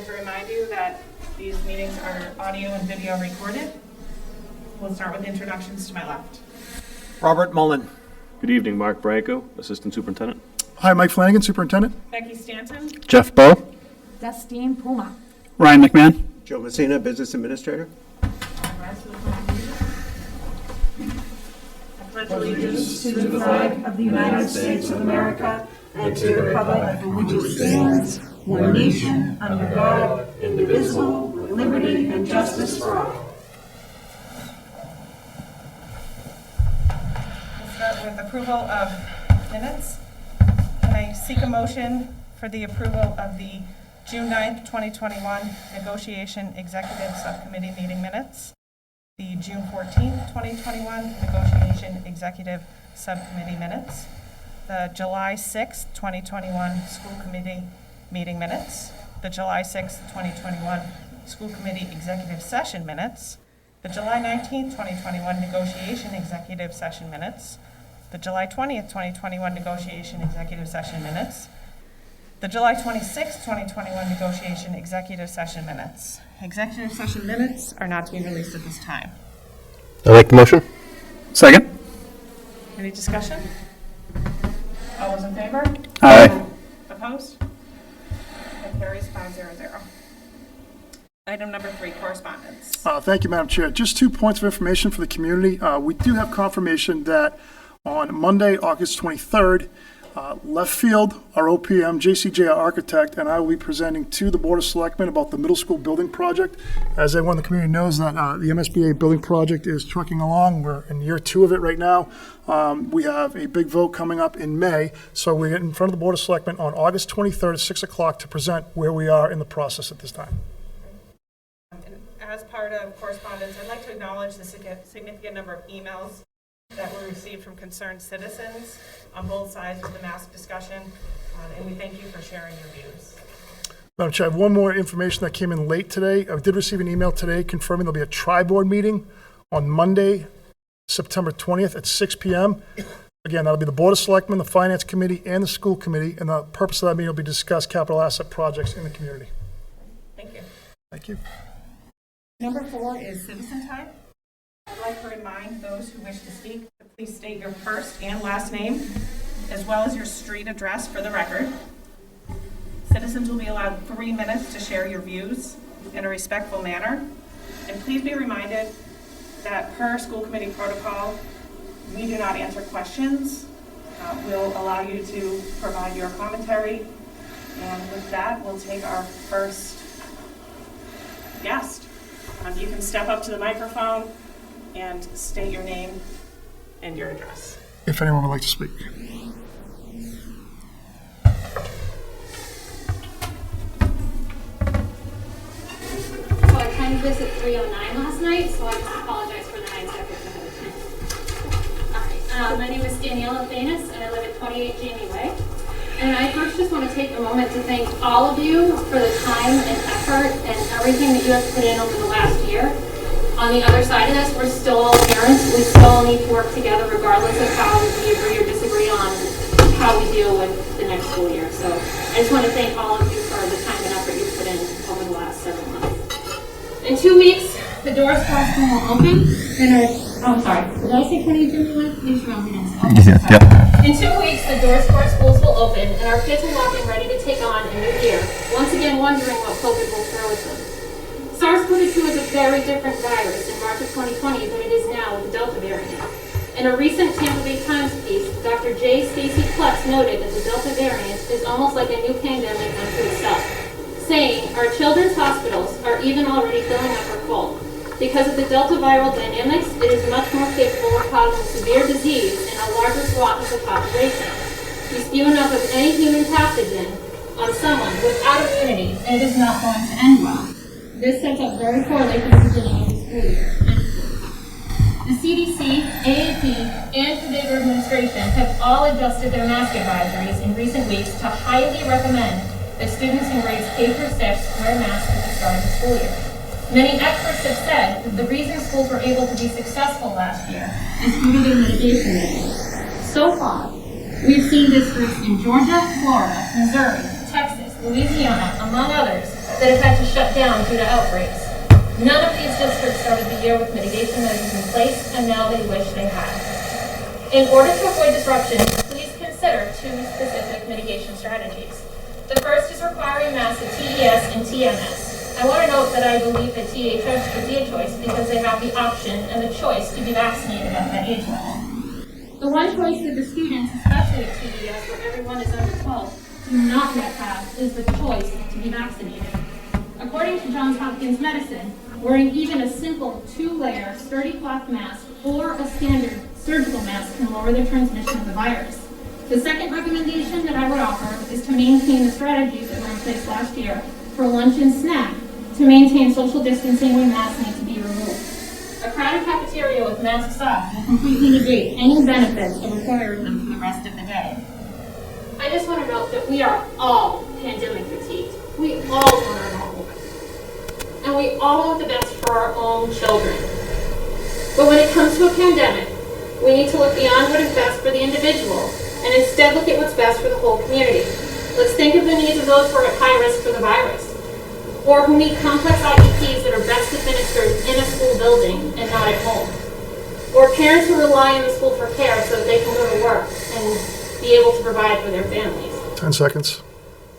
like to remind you that these meetings are audio and video recorded. We'll start with introductions to my left. Robert Mullen. Good evening, Mark Branco, Assistant Superintendent. Hi, Mike Flanagan, Superintendent. Becky Stanton. Jeff Bowe. Dustine Puma. Ryan McMahon. Joe Messina, Business Administrator. I pledge allegiance To the flag of the United States of America and to the republic for which it stands, one nation, under God, indivisible, with liberty and justice for all. We'll start with approval of minutes. Can I seek a motion for the approval of the June 9th, 2021 Negotiation Executive Subcommittee meeting minutes, the June 14th, 2021 Negotiation Executive Subcommittee minutes, the July 6th, 2021 School Committee meeting minutes, the July 6th, 2021 School Committee Executive Session minutes, the July 19th, 2021 Negotiation Executive Session minutes, the July 20th, 2021 Negotiation Executive Session minutes, the July 26th, 2021 Negotiation Executive Session minutes. Executive session minutes are not to be released at this time. I'll make the motion. Second. Any discussion? All those in favor? Aye. Opposed? That carries 500. Item number 3, correspondence. Thank you, Madam Chair. Just 2 points of information for the community. We do have confirmation that on Monday, August 23rd, Left Field, our OPM, JCJ, our architect, and I will be presenting to the Board of Selectmen about the middle school building project. As everyone in the community knows, that the MSBA building project is trucking along. We're in year 2 of it right now. We have a big vote coming up in May, so we're in front of the Board of Selectmen on August 23rd at 6 o'clock to present where we are in the process at this time. As part of correspondence, I'd like to acknowledge the significant number of emails that were received from concerned citizens on both sides of the mask discussion, and we thank you for sharing your views. Madam Chair, I have one more information that came in late today. I did receive an email today confirming there'll be a tri-board meeting on Monday, September 20th at 6 p.m. Again, that'll be the Board of Selectmen, the Finance Committee, and the School Committee, and the purpose of that meeting will be to discuss capital asset projects in the community. Thank you. Thank you. Number 4 is citizen time. I'd like to remind those who wish to speak to please state your first and last name, as well as your street address for the record. Citizens will be allowed 3 minutes to share your views in a respectful manner. And please be reminded that per school committee protocol, we do not answer questions. We'll allow you to provide your commentary. And with that, we'll take our first guest. You can step up to the microphone and state your name and your address. If anyone would like to speak. So I timed this at 3:09 last night, so I just apologize for the 9 seconds ahead of time. All right, my name is Daniela Thanis, and I live at 28 Jamie Way. And I first just want to take a moment to thank all of you for the time and effort and everything that you have put in over the last year. On the other side of this, we're still all parents. We still need to work together regardless of how we agree or disagree on how we deal with the next school year. So I just want to thank all of you for the time and effort you've put in over the last 7 months. In 2 weeks, the doors for our school will open. I'm sorry, did I say 20 June? Please round me in. In 2 weeks, the doors for our schools will open, and our kids will walk in ready to take on a new year, once again wondering what COVID will throw at them. SARS-CoV-2 is a very different virus in March of 2020 than it is now with the Delta variant. In a recent Tampa Bay Times piece, Dr. J. Stacy Klutz noted that the Delta variant is almost like a new pandemic unto itself, saying our children's hospitals are even already filling up or full. Because of the Delta viral dynamics, it is much more capable of causing severe disease in a larger swath of the population. You spew enough of any human pathogen on someone without immunity, and it is not going to end well. This sets up very poorly for the beginning of the school year. The CDC, AAP, and the Bigger administration have all adjusted their mask advisories in recent weeks to highly recommend that students in grades K through 6 wear masks at the start of the school year. Many experts have said that the reason schools were able to be successful last year is due to their mitigation measures. So far, we've seen districts in Georgia, Florida, Missouri, Texas, Louisiana, among others, that have had to shut down due to outbreaks. None of these districts started the year with mitigation measures in place, and now they wish they had. In order to avoid disruption, please consider two specific mitigation strategies. The first is requiring masks at TES and TMS. I want to note that I believe that THS should be a choice because they have the option and the choice to be vaccinated at that age level. The one choice that the students, especially at TES where everyone is under 12, do not yet have is the choice to be vaccinated. According to Johns Hopkins Medicine, wearing even a simple 2-layer sturdy cloth mask or a standard surgical mask can lower the transmission of the virus. The second recommendation that I would offer is to maintain the strategies that were in place last year for lunch and snack to maintain social distancing when masks need to be removed. A crowded cafeteria with masks off will completely negate any benefits of requiring them for the rest of the day. I just want to note that we are all pandemic fatigued. We all want our normal. And we all want the best for our own children. But when it comes to a pandemic, we need to look beyond what is best for the individual and instead look at what's best for the whole community. Let's think of the needs of those who are at high risk for the virus, or who need complex IEPs that are best administered in a school building and not at home, or parents who rely on the school for care so that they can go to work and be able to provide for their families. 10 seconds.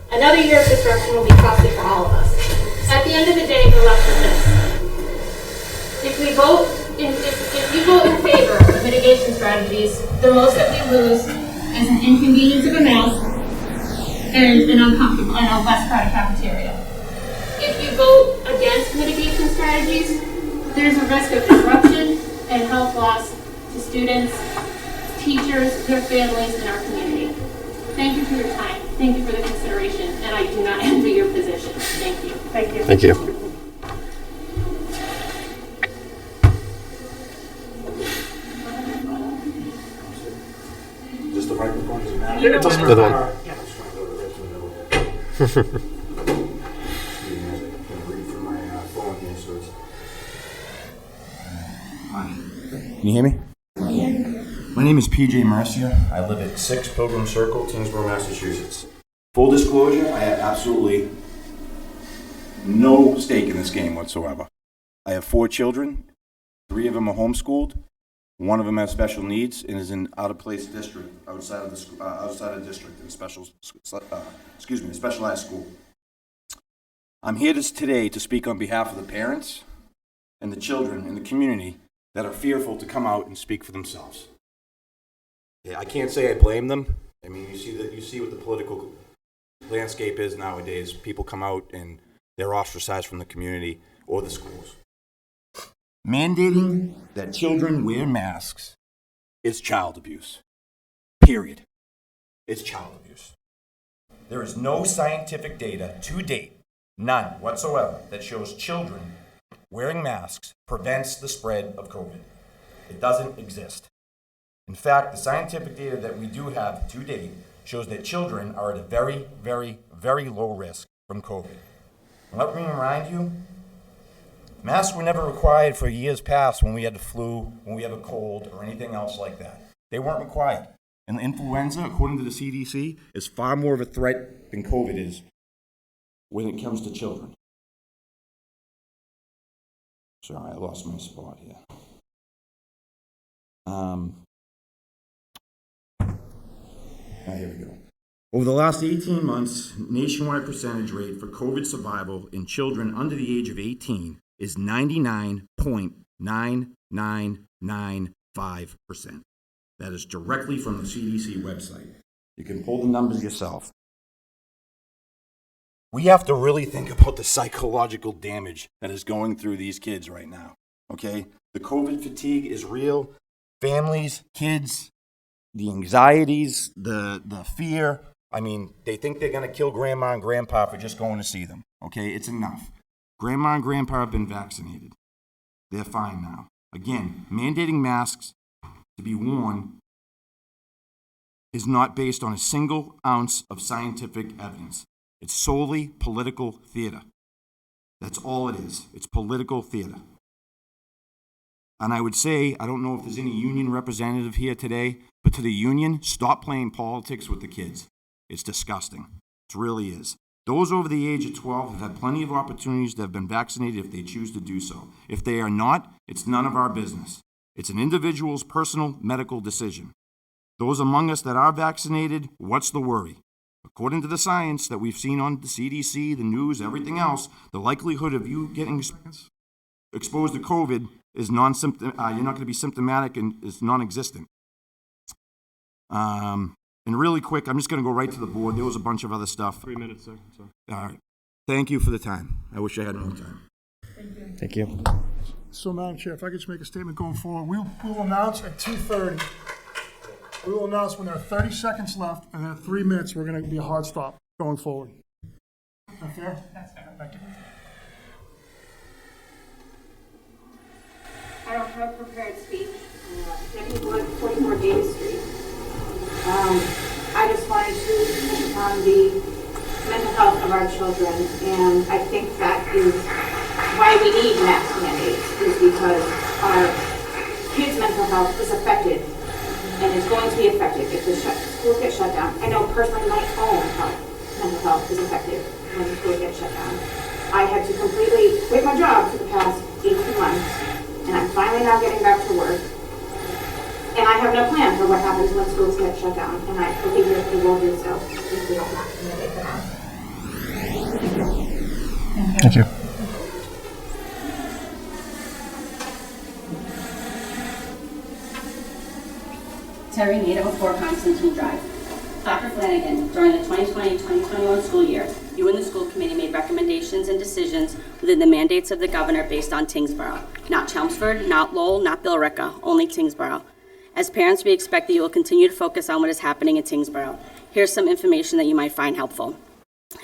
Another year of disruption will be costly for all of us. At the end of the day, we're left with this. If you vote in favor of mitigation strategies, the most that we lose is an inconvenience of a mask and an uncomfortable and a less crowded cafeteria. If you vote against mitigation strategies, there's a risk of disruption and health loss to students, teachers, their families, and our community. Thank you for your time. Thank you for the consideration, and I do not envy your position. Thank you. Thank you. Thank you. Just the microphone, does it matter? You know what? The other one. Yeah. I was trying to go to the rest of the middle. Excuse me, I can read from my phone here, so it's... Can you hear me? My name is PJ Mercia. I live at 6 Pilgrim Circle, Tyngsborough, Massachusetts. Full disclosure, I have absolutely no stake in this game whatsoever. I have 4 children. 3 of them are homeschooled. 1 of them has special needs and is in out-of-place district, outside of the district, in a specialized school. I'm here today to speak on behalf of the parents and the children in the community that are fearful to come out and speak for themselves. Yeah, I can't say I blame them. I mean, you see what the political landscape is nowadays. People come out and they're ostracized from the community or the schools. Mandating that children wear masks is child abuse. Period. It's child abuse. There is no scientific data to date, none whatsoever, that shows children wearing masks prevents the spread of COVID. It doesn't exist. In fact, the scientific data that we do have to date shows that children are at a very, very, very low risk from COVID. And let me remind you, masks were never required for years past when we had the flu, when we have a cold, or anything else like that. They weren't required. And influenza, according to the CDC, is far more of a threat than COVID is when it comes to children. Sorry, I lost my spot here. Here we go. Over the last 18 months, nationwide percentage rate for COVID survival in children under the age of 18 is 99.9995%. That is directly from the CDC website. You can pull the numbers yourself. We have to really think about the psychological damage that is going through these kids right now, okay? The COVID fatigue is real. Families, kids, the anxieties, the fear. I mean, they think they're going to kill grandma and grandpa for just going to see them, okay? It's enough. Grandma and grandpa have been vaccinated. They're fine now. Again, mandating masks to be worn is not based on a single ounce of scientific evidence. It's solely political theater. That's all it is. It's political theater. And I would say, I don't know if there's any union representative here today, but to the union, stop playing politics with the kids. It's disgusting. It really is. Those over the age of 12 have had plenty of opportunities to have been vaccinated if they choose to do so. If they are not, it's none of our business. It's an individual's personal medical decision. Those among us that are vaccinated, what's the worry? According to the science that we've seen on the CDC, the news, everything else, the likelihood of you getting exposed to COVID is you're not going to be symptomatic and is non-existent. And really quick, I'm just going to go right to the board. There was a bunch of other stuff. 3 minutes, sir. Sorry. All right. Thank you for the time. I wish I had more time. Thank you. So, Madam Chair, if I could just make a statement going forward, we will announce at 2:30. We will announce when there are 30 seconds left, and then at 3 minutes, we're going to be a hard stop going forward. Is that fair? That's fair. Thank you. I don't have a prepared speech. Deputy 44 Davis Street. I just wanted to touch on the mental health of our children, and I think that is why we need mask mandates, is because our kids' mental health is affected, and is going to be affected if the schools get shut down. I know personally my own mental health is affected when the schools get shut down. I had to completely quit my job for the past 18 months, and I'm finally now getting back to work. And I have no plan for what happens when schools get shut down, and I believe that they will do so if we don't have to mandate them. Thank you. Terry Nato, 4 Constantine Drive. Dr. Flanagan, during the 2020-2021 school year, you and the school committee made recommendations and decisions within the mandates of the governor based on Tyngsborough. Not Chelmsford, not Lowell, not Billerica, only Tyngsborough. As parents, we expect that you will continue to focus on what is happening in Tyngsborough. Here's some information that you might find helpful.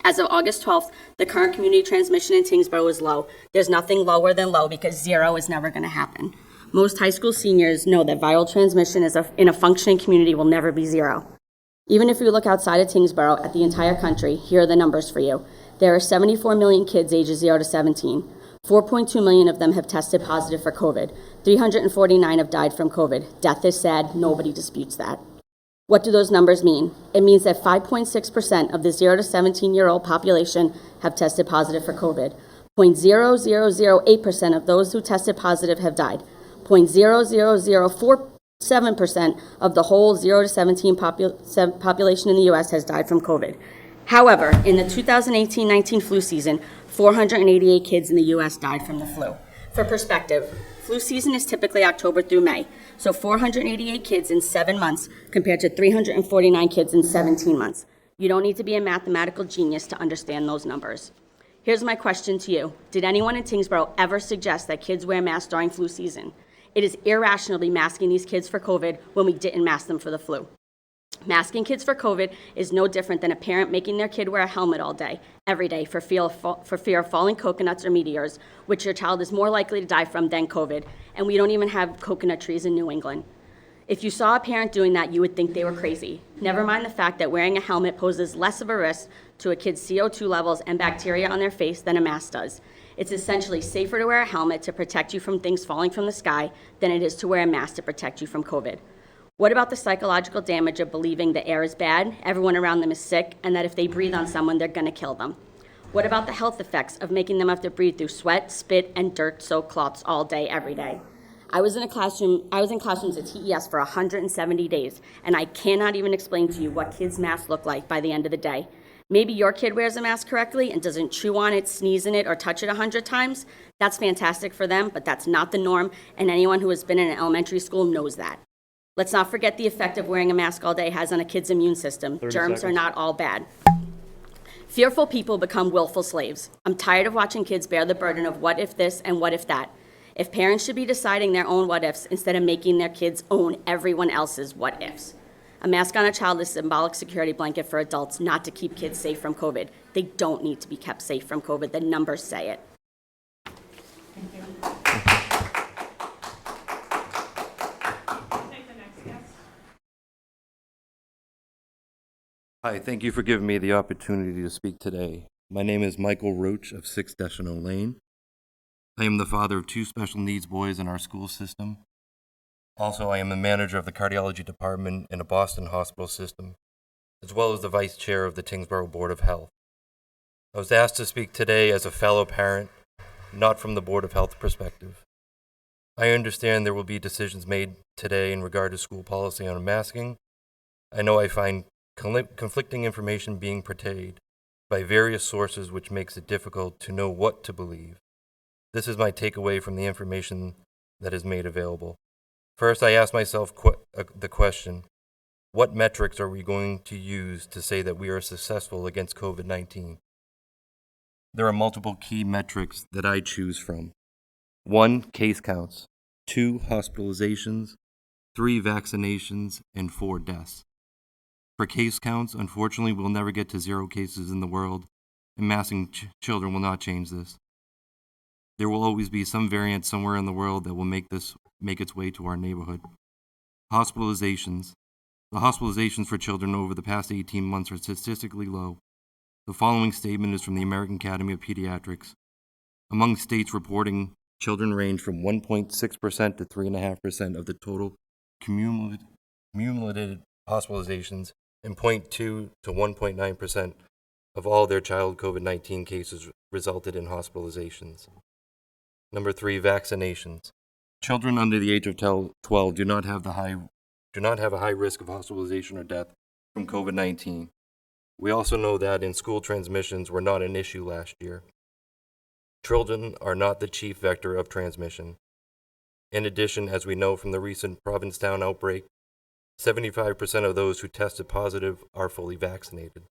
As of August 12th, the current community transmission in Tyngsborough is low. There's nothing lower than low because 0 is never going to happen. Most high school seniors know that viral transmission in a functioning community will never be 0. Even if we look outside of Tyngsborough at the entire country, here are the numbers for you. There are 74 million kids ages 0 to 17. 4.2 million of them have tested positive for COVID. 349 have died from COVID. Death is sad. Nobody disputes that. What do those numbers mean? It means that 5.6% of the 0 to 17-year-old population have tested positive for COVID. 0.0008% of those who tested positive have died. 0.00047% of the whole 0 to 17 population in the U.S. has died from COVID. However, in the 2018-19 flu season, 488 kids in the U.S. died from the flu. For perspective, flu season is typically October through May, so 488 kids in 7 months compared to 349 kids in 17 months. You don't need to be a mathematical genius to understand those numbers. Here's my question to you. Did anyone in Tyngsborough ever suggest that kids wear masks during flu season? It is irrational to be masking these kids for COVID when we didn't mask them for the flu. Masking kids for COVID is no different than a parent making their kid wear a helmet all day, every day, for fear of falling coconuts or meteors, which your child is more likely to die from than COVID, and we don't even have coconut trees in New England. If you saw a parent doing that, you would think they were crazy. Never mind the fact that wearing a helmet poses less of a risk to a kid's CO2 levels and bacteria on their face than a mask does. It's essentially safer to wear a helmet to protect you from things falling from the sky than it is to wear a mask to protect you from COVID. What about the psychological damage of believing the air is bad, everyone around them is sick, and that if they breathe on someone, they're going to kill them? What about the health effects of making them have to breathe through sweat, spit, and dirt-soaked cloths all day, every day? I was in classrooms at TES for 170 days, and I cannot even explain to you what kids' masks look like by the end of the day. Maybe your kid wears a mask correctly and doesn't chew on it, sneeze in it, or touch it 100 times. That's fantastic for them, but that's not the norm, and anyone who has been in an elementary school knows that. Let's not forget the effect of wearing a mask all day has on a kid's immune system. Germs are not all bad. Fearful people become willful slaves. I'm tired of watching kids bear the burden of what if this and what if that. If parents should be deciding their own what ifs instead of making their kids own everyone else's what ifs. A mask on a child is a symbolic security blanket for adults, not to keep kids safe from COVID. They don't need to be kept safe from COVID. The numbers say it. Thank you. Take the next guest. Hi, thank you for giving me the opportunity to speak today. My name is Michael Roach of 6 Deschanel Lane. I am the father of 2 special needs boys in our school system. Also, I am the manager of the cardiology department in a Boston hospital system, as well as the vice chair of the Tyngsborough Board of Health. I was asked to speak today as a fellow parent, not from the Board of Health perspective. I understand there will be decisions made today in regard to school policy on masking. I know I find conflicting information being portrayed by various sources, which makes it difficult to know what to believe. This is my takeaway from the information that is made available. First, I asked myself the question, what metrics are we going to use to say that we are successful against COVID-19? There are multiple key metrics that I choose from. 1, case counts. 2, hospitalizations. 3, vaccinations. And 4, deaths. For case counts, unfortunately, we'll never get to 0 cases in the world, and masking children will not change this. There will always be some variant somewhere in the world that will make its way to our neighborhood. Hospitalizations. The hospitalizations for children over the past 18 months are statistically low. The following statement is from the American Academy of Pediatrics. Among states reporting, children range from 1.6% to 3.5% of the total cumulative hospitalizations and 0.2 to 1.9% of all their child COVID-19 cases resulted in hospitalizations. Number 3, vaccinations. Children under the age of 12 do not have a high risk of hospitalization or death from COVID-19. We also know that in school transmissions were not an issue last year. Children are not the chief vector of transmission. In addition, as we know from the recent Provincetown outbreak, 75% of those who tested positive are fully vaccinated.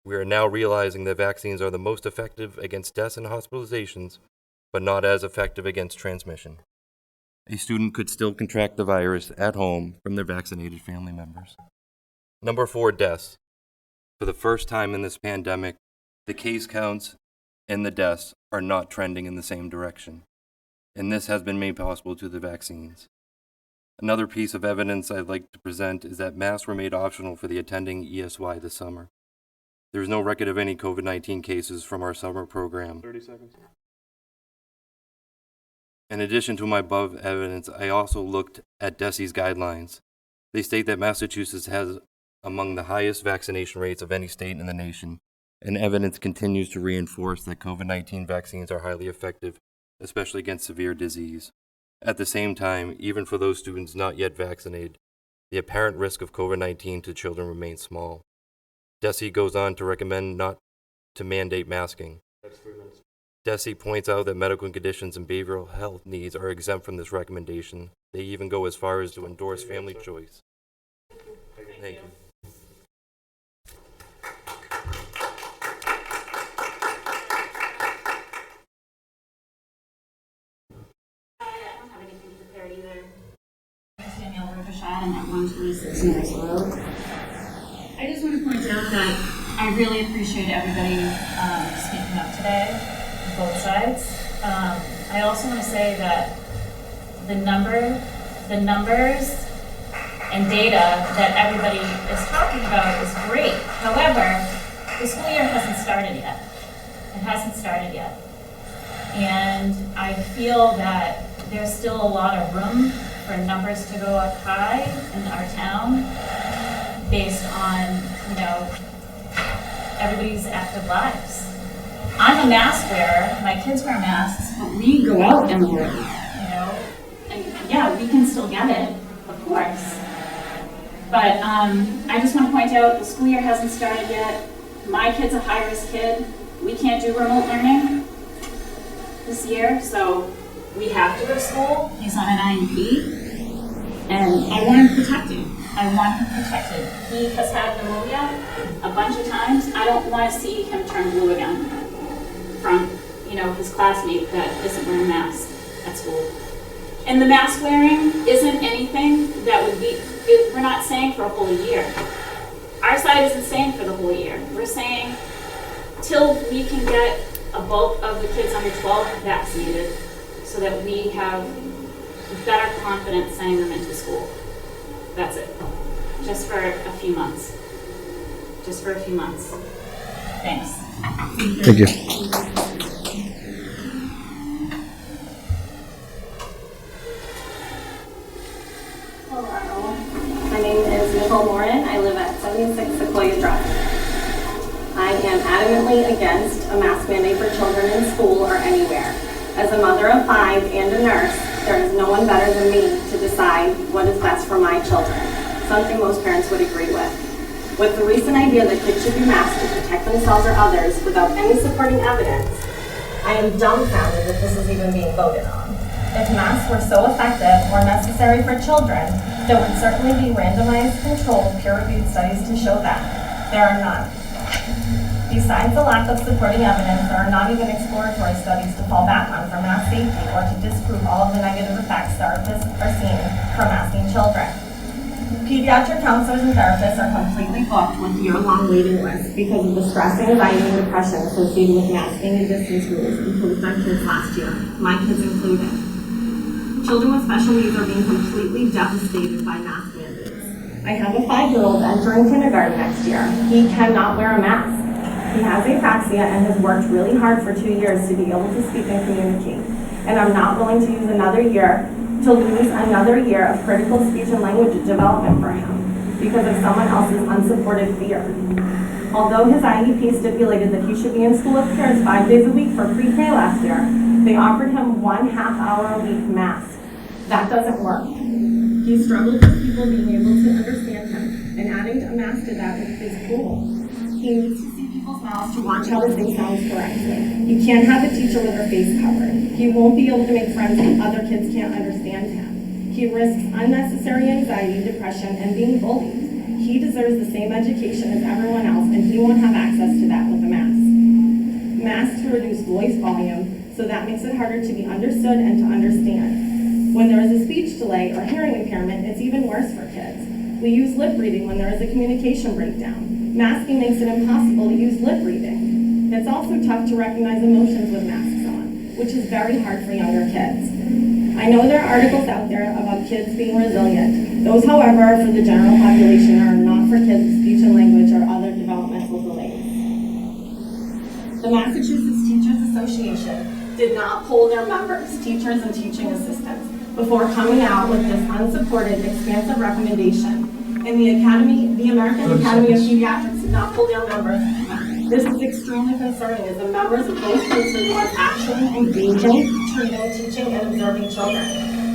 We are now realizing that vaccines are the most effective against deaths and hospitalizations, but not as effective against transmission. A student could still contract the virus at home from their vaccinated family members. Number 4, deaths. For the first time in this pandemic, the case counts and the deaths are not trending in the same direction, and this has been made possible through the vaccines. Another piece of evidence I'd like to present is that masks were made optional for the attending ESY this summer. There is no record of any COVID-19 cases from our summer program. 30 seconds. In addition to my above evidence, I also looked at DESE's guidelines. They state that Massachusetts has among the highest vaccination rates of any state in the nation, and evidence continues to reinforce that COVID-19 vaccines are highly effective, especially against severe disease. At the same time, even for those students not yet vaccinated, the apparent risk of COVID-19 to children remains small. DESE goes on to recommend not to mandate masking. That's 3 minutes. DESE points out that medical conditions and behavioral health needs are exempt from this recommendation. They even go as far as to endorse family choice. Thank you. I don't have anything prepared either. I'm Danielle Rivershad. I'm at 126 Norris Road. I just want to point out that I really appreciate everybody speaking up today, both sides. I also want to say that the numbers and data that everybody is talking about is great. However, the school year hasn't started yet. It hasn't started yet. And I feel that there's still a lot of room for numbers to go up high in our town based on, everybody's active lives. I'm a mask wearer, my kids wear masks, but we go out and wear it, and yeah, we can still get it, of course. But I just want to point out the school year hasn't started yet. My kid's a high-risk kid. We can't do remote learning this year, so we have to go to school. He's on an IEP, and I want him protected. I want him protected. He has had pneumonia a bunch of times. I don't want to see him turn blue again from, his classmate that isn't wearing masks at school. And the mask wearing isn't anything that would be, we're not saying for a whole year. Our side isn't saying for the whole year. We're saying till we can get a bulk of the kids under 12 vaccinated so that we have better confidence sending them into school. That's it. Just for a few months. Just for a few months. Thanks. Thank you. Hello. My name is Nicole Morin. I live at 76 Sequoia Drive. I I am adamantly against a mask mandate for children in school or anywhere. As a mother of 5 and a nurse, there is no one better than me to decide what is best for my children, something most parents would agree with. With the recent idea that kids should be masked to protect themselves or others without any supporting evidence, I am dumbfounded that this is even being voted on. If masks were so effective or necessary for children, there would certainly be randomized, controlled, peer-reviewed studies to show that. There are none. Besides the lack of supporting evidence, there are not even exploratory studies to fall back on for mask safety or to disprove all of the negative effects therapists are seeing from masking children. Pediatric counselors and therapists are completely booked with year-long waiting lists because of the stress, anxiety, and depression associated with masking and distance rules imposed on kids last year, my kids included. Children with special needs are being completely devastated by mask mandates. I have a 5-year-old entering kindergarten next year. He cannot wear a mask. He has apraxia and has worked really hard for 2 years to be able to speak and communicate. And I'm not willing to lose another year of critical speech and language development for him because of someone else's unsupported fear. Although his IEP stipulated that he should be in school with peers 5 days a week for pre-K last year, they offered him 1 half-hour a week mask. That doesn't work. He struggled with people being able to understand him, and adding a mask to that is cruel. He needs to see people's mouths to watch how the thing sounds correctly. He can't have a teacher with her face covered. He won't be able to make friends if other kids can't understand him. He risks unnecessary anxiety, depression, and being bullied. He deserves the same education as everyone else, and he won't have access to that with a mask. Masks reduce voice volume, so that makes it harder to be understood and to understand. When there is a speech delay or hearing impairment, it's even worse for kids. We use lip reading when there is a communication breakdown. Masking makes it impossible to use lip reading. It's also tough to recognize emotions with masks on, which is very hard for younger kids. I know there are articles out there about kids being resilient. Those, however, for the general population are not for kids with speech and language or other developmental delays. The Massachusetts Teachers Association did not poll their members, teachers and teaching assistants, before coming out with this unsupported, expansive recommendation. And the American Academy of Pediatrics did not poll their members. This is extremely concerning as the members of both groups are the ones actually engaging, treating, teaching, and observing children.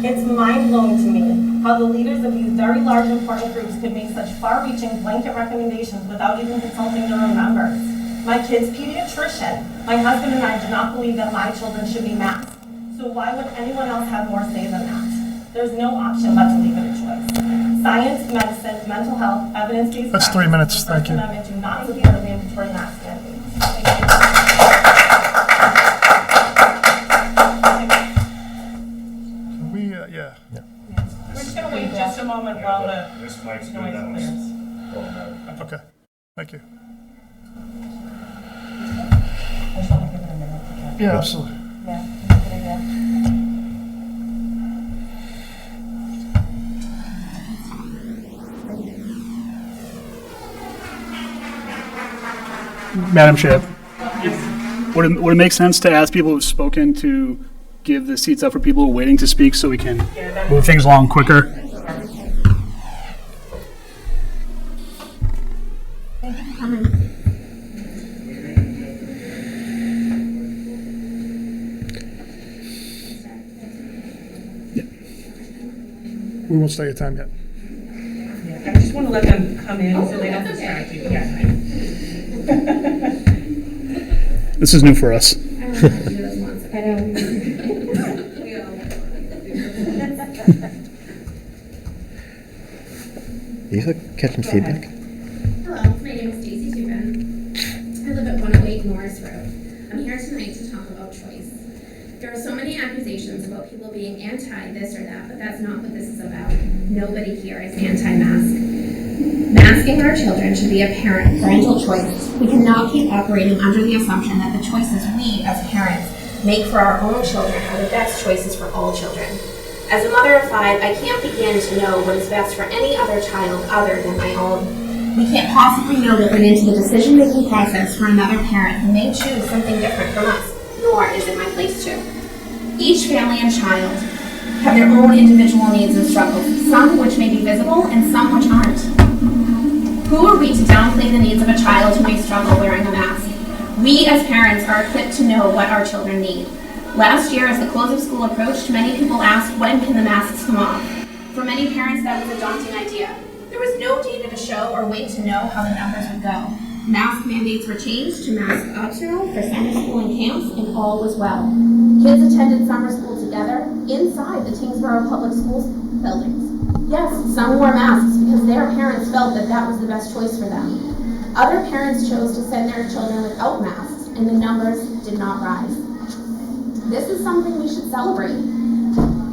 It's mind-blowing to me how the leaders of these very large important groups could make such far-reaching blanket recommendations without even consulting their own members. My kid's pediatrician, my husband and I do not believe that my children should be masked. So why would anyone else have more say than that? There's no option but to leave it a choice. Science, medicine, mental health, evidence-based That's 3 minutes, thank you. do not support a mandatory mask mandate. Yeah. We're just gonna wait just a moment while the This mic's good, noise that clears. Okay, thank you. I just wanna give it a minute to get. Yeah, absolutely. Yeah, that's a good idea. Madam Chair, would it make sense to ask people who've spoken to give the seats up for people who are waiting to speak so we can move things along quicker? We won't stay your time yet. Yeah, I just wanna let them come in so they don't distract you. Yeah. This is new for us. I know. Are you catching feedback? Hello, my name is Daisy Tubin. I live at 108 Norris Road. I'm here tonight to talk about choice. There are so many accusations about people being anti this or that, but that's not what this is about. Nobody here is anti-mask. Masking our children should be a parental choice. We cannot keep operating under the assumption that the choices we, as parents, make for our own children are the best choices for all children. As a mother of 5, I can't begin to know what is best for any other child other than my own. We can't possibly know what went into the decision-making process for another parent who may choose something different from us, nor is it my place to. Each family and child have their own individual needs and struggles, some which may be visible and some which aren't. Who are we to downplay the needs of a child who may struggle wearing a mask? We as parents are equipped to know what our children need. Last year, as the close of school approached, many people asked, when can the masks come off? For many parents, that was a daunting idea. There was no data to show or way to know how the numbers would go. Mask mandates were changed to mask optional for summer school and camps, and all was well. Kids attended summer school together inside the Tyngsborough public schools buildings. Yes, some wore masks because their parents felt that that was the best choice for them. Other parents chose to send their children without masks, and the numbers did not rise. This is something we should celebrate.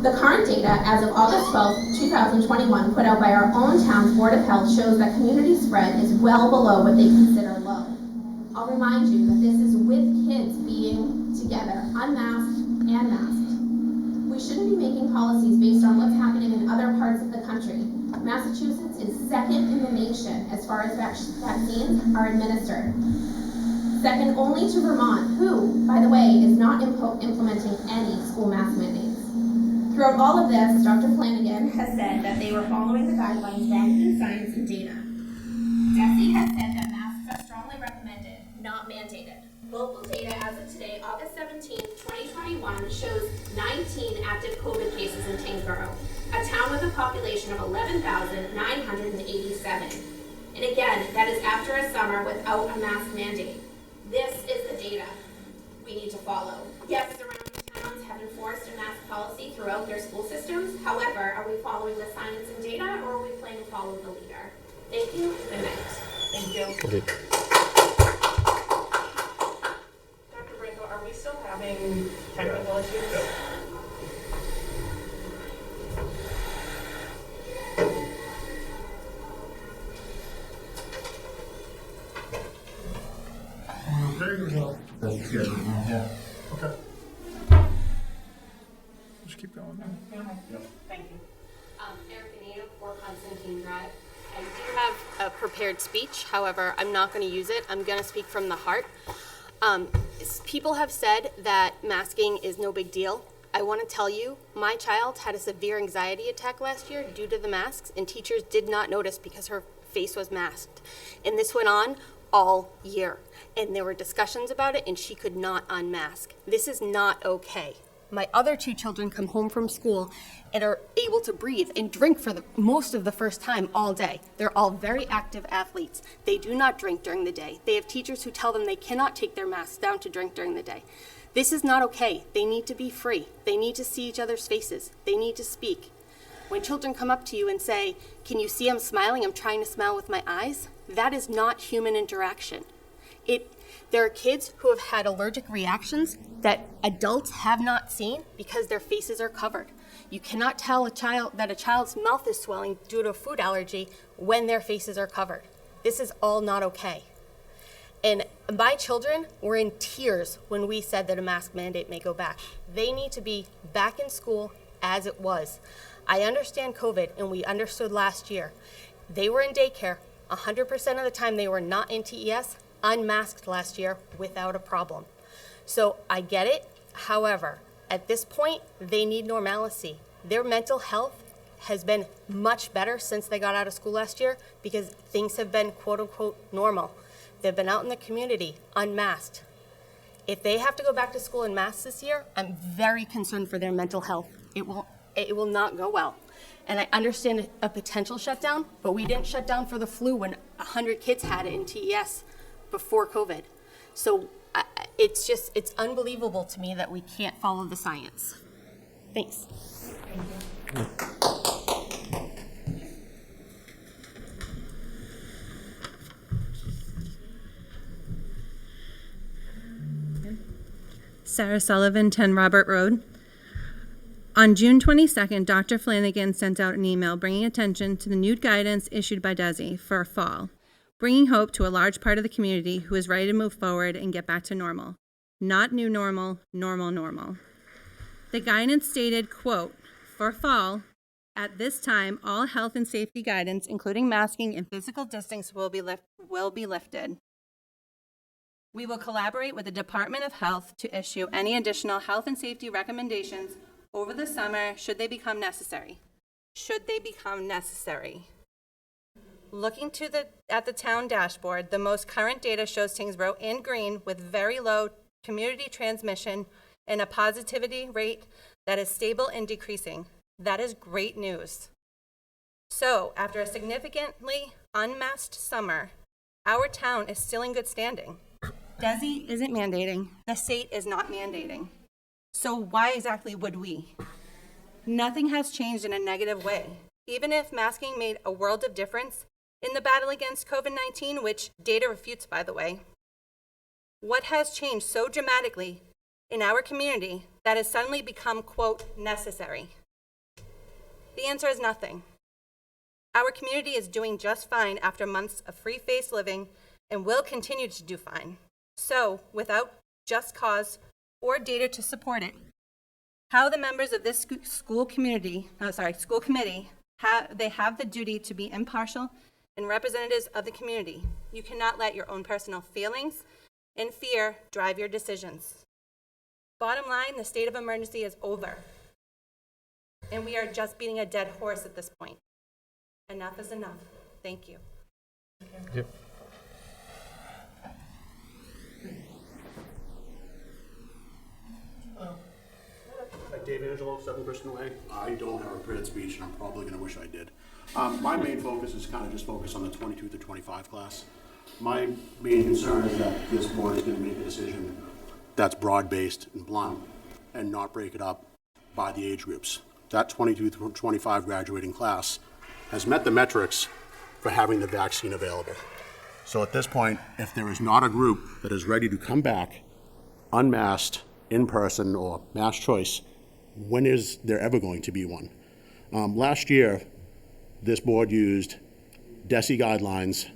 The current data as of August 12, 2021, put out by our own town's Board of Health shows that community spread is well below what they consider low. I'll remind you that this is with kids being together, unmasked and masked. We shouldn't be making policies based on what's happening in other parts of the country. Massachusetts is second in the nation as far as vaccines are administered. Second only to Vermont, who, by the way, is not implementing any school mask mandates. Throughout all of this, Dr. Flanagan has said that they were following the guidelines grounded in science and data. DESE has said that masks are strongly recommended, not mandated. Local data as of today, August 17, 2021, shows 19 active COVID cases in Tyngsborough, a town with a population of 11,987. And again, that is after a summer without a mask mandate. This is the data we need to follow. Yes, surrounding towns have enforced a mask policy throughout their school systems. However, are we following the science and data, or are we playing follow the leader? Thank you. Good night. Thank you. Okay. Dr. Branco, are we still having technical issues? Yeah. Okay. Just keep going. Thank you. Erica Nato, 4 Constantine Drive. I do have a prepared speech, however, I'm not going to use it. I'm going to speak from the heart. People have said that masking is no big deal. I want to tell you, my child had a severe anxiety attack last year due to the masks, and teachers did not notice because her face was masked. And this went on all year. And there were discussions about it, and she could not unmask. This is not okay. My other 2 children come home from school and are able to breathe and drink for most of the first time all day. They're all very active athletes. They do not drink during the day. They have teachers who tell them they cannot take their masks down to drink during the day. This is not okay. They need to be free. They need to see each other's faces. They need to speak. When children come up to you and say, "Can you see I'm smiling? I'm trying to smile with my eyes," that is not human interaction. There are kids who have had allergic reactions that adults have not seen because their faces are covered. You cannot tell that a child's mouth is swelling due to a food allergy when their faces are covered. This is all not okay. And my children were in tears when we said that a mask mandate may go back. They need to be back in school as it was. I understand COVID, and we understood last year. They were in daycare. 100% of the time they were not in TES, unmasked last year without a problem. So I get it. However, at this point, they need normalcy. Their mental health has been much better since they got out of school last year because things have been quote unquote normal. They've been out in the community unmasked. If they have to go back to school in masks this year, I'm very concerned for their mental health. It will not go well. And I understand a potential shutdown, but we didn't shut down for the flu when 100 kids had it in TES before COVID. So it's unbelievable to me that we can't follow the science. Thanks. Sarah Sullivan, 10 Robert Road. On June 22nd, Dr. Flanagan sent out an email bringing attention to the new guidance issued by DESE for fall, bringing hope to a large part of the community who is ready to move forward and get back to normal. Not new normal, normal. The guidance stated, quote, for fall, at this time, all health and safety guidance, including masking and physical distance, will be lifted. We will collaborate with the Department of Health to issue any additional health and safety recommendations over the summer should they become necessary. looking at the town dashboard, the most current data shows Tyngsborough in green with very low community transmission and a positivity rate that is stable and decreasing. That is great news. So, after a significantly unmasked summer, our town is still in good standing. DESI isn't mandating. The state is not mandating. So why exactly would we? Nothing has changed in a negative way. Even if masking made a world of difference in the battle against COVID-19, which data refutes, by the way, what has changed so dramatically in our community that has suddenly become, quote, necessary? The answer is nothing. Our community is doing just fine after months of free-faced living and will continue to do fine. So, without just cause or data to support it, how the members of this school committee have the duty to be impartial and representatives of the community. You cannot let your own personal feelings and fear drive your decisions. Bottom line, the state of emergency is over. And we are just beating a dead horse at this point. Enough is enough. Thank you. Yep. Dave Angelo, 7 Bristol Way. I don't have a prepared speech, and I'm probably going to wish I did. My main focus is kind of just focus on the 22 to 25 class. My main concern is that this board is going to make a decision that's broad-based and blunt and not break it up by the age groups. That 22 to 25 graduating class has met the metrics for having the vaccine available. So at this point, if there is not a group that is ready to come back unmasked, in person, or mass choice, when is there ever going to be one? Last year, this board used DESI guidelines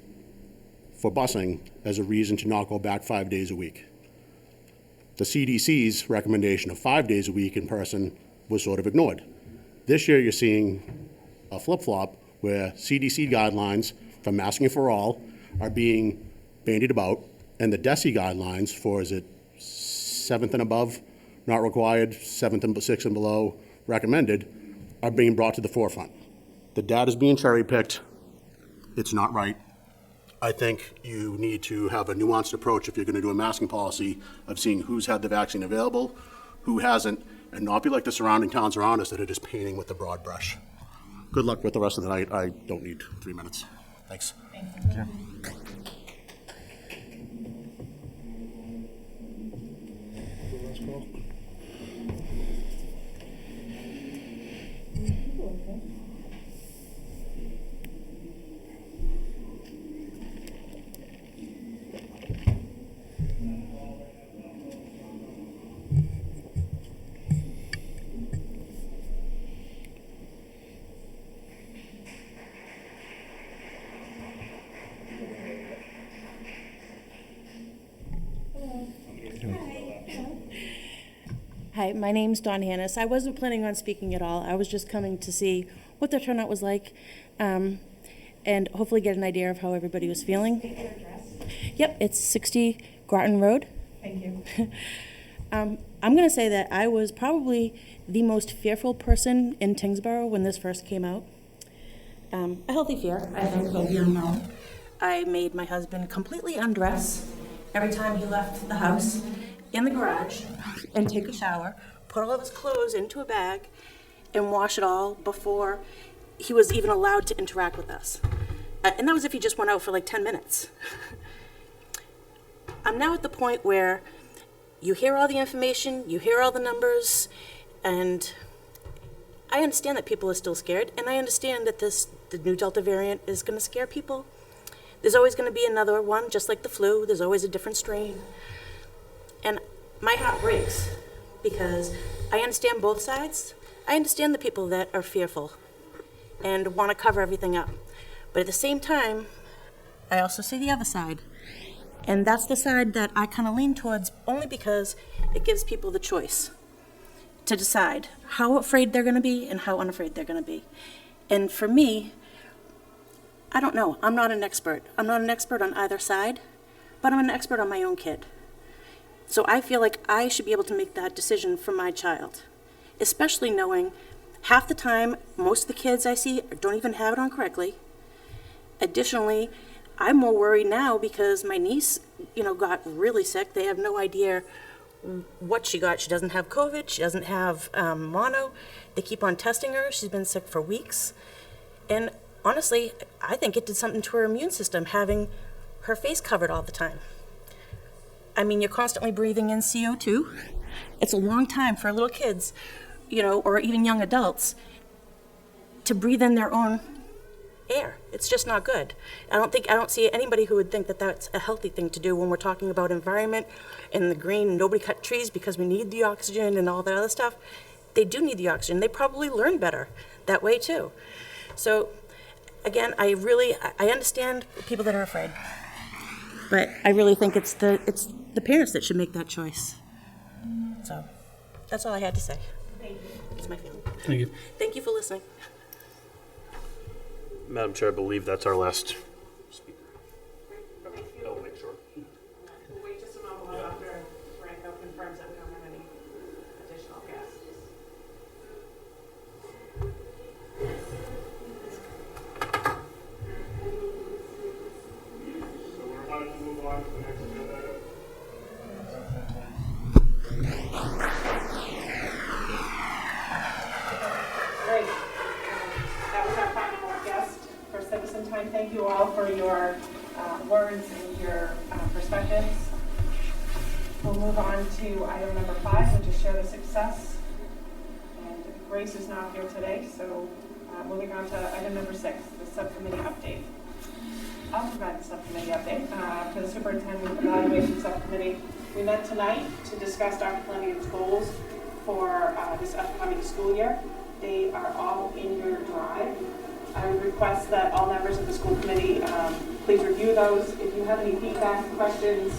for busing as a reason to not go back 5 days a week. The CDC's recommendation of 5 days a week in person was sort of ignored. This year, you're seeing a flip-flop where CDC guidelines for masking for all are being bandied about, and the DESI guidelines for, is it 7th and above, not required, 7th and 6th and below, recommended, are being brought to the forefront. The data is being cherry-picked. It's not right. I think you need to have a nuanced approach if you're going to do a masking policy of seeing who's had the vaccine available, who hasn't, and not be like the surrounding towns around us that are just painting with the broad brush. Good luck with the rest of the night. I don't need 3 minutes. Thanks. Thank you. Hi, my name's Dawn Hannis. I wasn't planning on speaking at all. I was just coming to see what the turnout was like, and hopefully get an idea of how everybody was feeling. Yep, it's 60 Groton Road. Thank you. I'm going to say that I was probably the most fearful person in Tyngsborough when this first came out. A healthy fear, I think, but you know. I made my husband completely undress every time he left the house in the garage and take a shower, put all of his clothes into a bag, and wash it all before he was even allowed to interact with us. And that was if he just went out for like 10 minutes. I'm now at the point where you hear all the information, you hear all the numbers, and I understand that people are still scared, and I understand that the new Delta variant is going to scare people. There's always going to be another one, just like the flu. There's always a different strain. And my heart breaks because I understand both sides. I understand the people that are fearful and want to cover everything up. But at the same time, I also see the other side. And that's the side that I kind of lean towards only because it gives people the choice to decide how afraid they're going to be and how unafraid they're going to be. And for me, I don't know. I'm not an expert. I'm not an expert on either side, but I'm an expert on my own kid. So I feel like I should be able to make that decision for my child, especially knowing half the time most of the kids I see don't even have it on correctly, Additionally, I'm more worried now because my niece, got really sick. They have no idea what she got. She doesn't have COVID. She doesn't have mono. They keep on testing her. She's been sick for weeks. And honestly, I think it did something to her immune system, having her face covered all the time. I mean, you're constantly breathing in CO2. It's a long time for little kids, or even young adults, to breathe in their own air. It's just not good. I don't see anybody who would think that that's a healthy thing to do when we're talking about environment and the green. Nobody cut trees because we need the oxygen and all that other stuff. They do need the oxygen. They probably learn better that way too. So again, I understand people that are afraid, but I really think it's the parents that should make that choice. So that's all I had to say. Thank you. It's my feeling. Thank you. Thank you for listening. Madam Chair, I believe that's our last speaker. Oh, make sure. We'll wait just a moment while Dr. Franco confirms that we don't have any additional guests. So we're about to move on to the next agenda item. Great. That was our final guest for Citizen Time. Thank you all for your words and your perspectives. We'll move on to item number 5, which is share the success. And Grace is not here today, so moving on to item number 6, the subcommittee update. I'll provide the subcommittee update for the Superintendent Evaluation Subcommittee. We met tonight to discuss Dr. Flanagan's goals for this upcoming school year. They are all in your drive. I would request that all members of the school committee please review those. If you have any feedback, questions,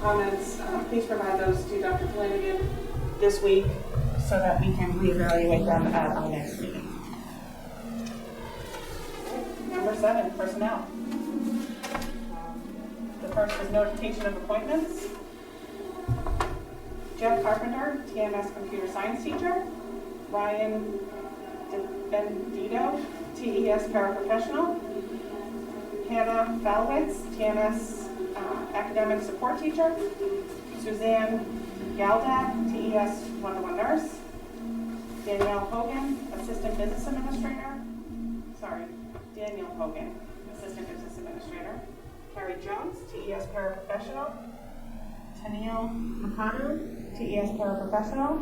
comments, please provide those to Dr. Flanagan this week so that we can reevaluate them at our next meeting. Number 7, personnel. The first is notification of appointments. Jeff Carpenter, TMS computer science teacher. Ryan Bendito, TES paraprofessional. Hannah Falwitz, TMS academic support teacher. Suzanne Galdak, TES 101 nurse. Danielle Hogan, assistant business administrator. Daniel Hogan, assistant business administrator. Carrie Jones, TES paraprofessional. Tennille Makano, TES paraprofessional.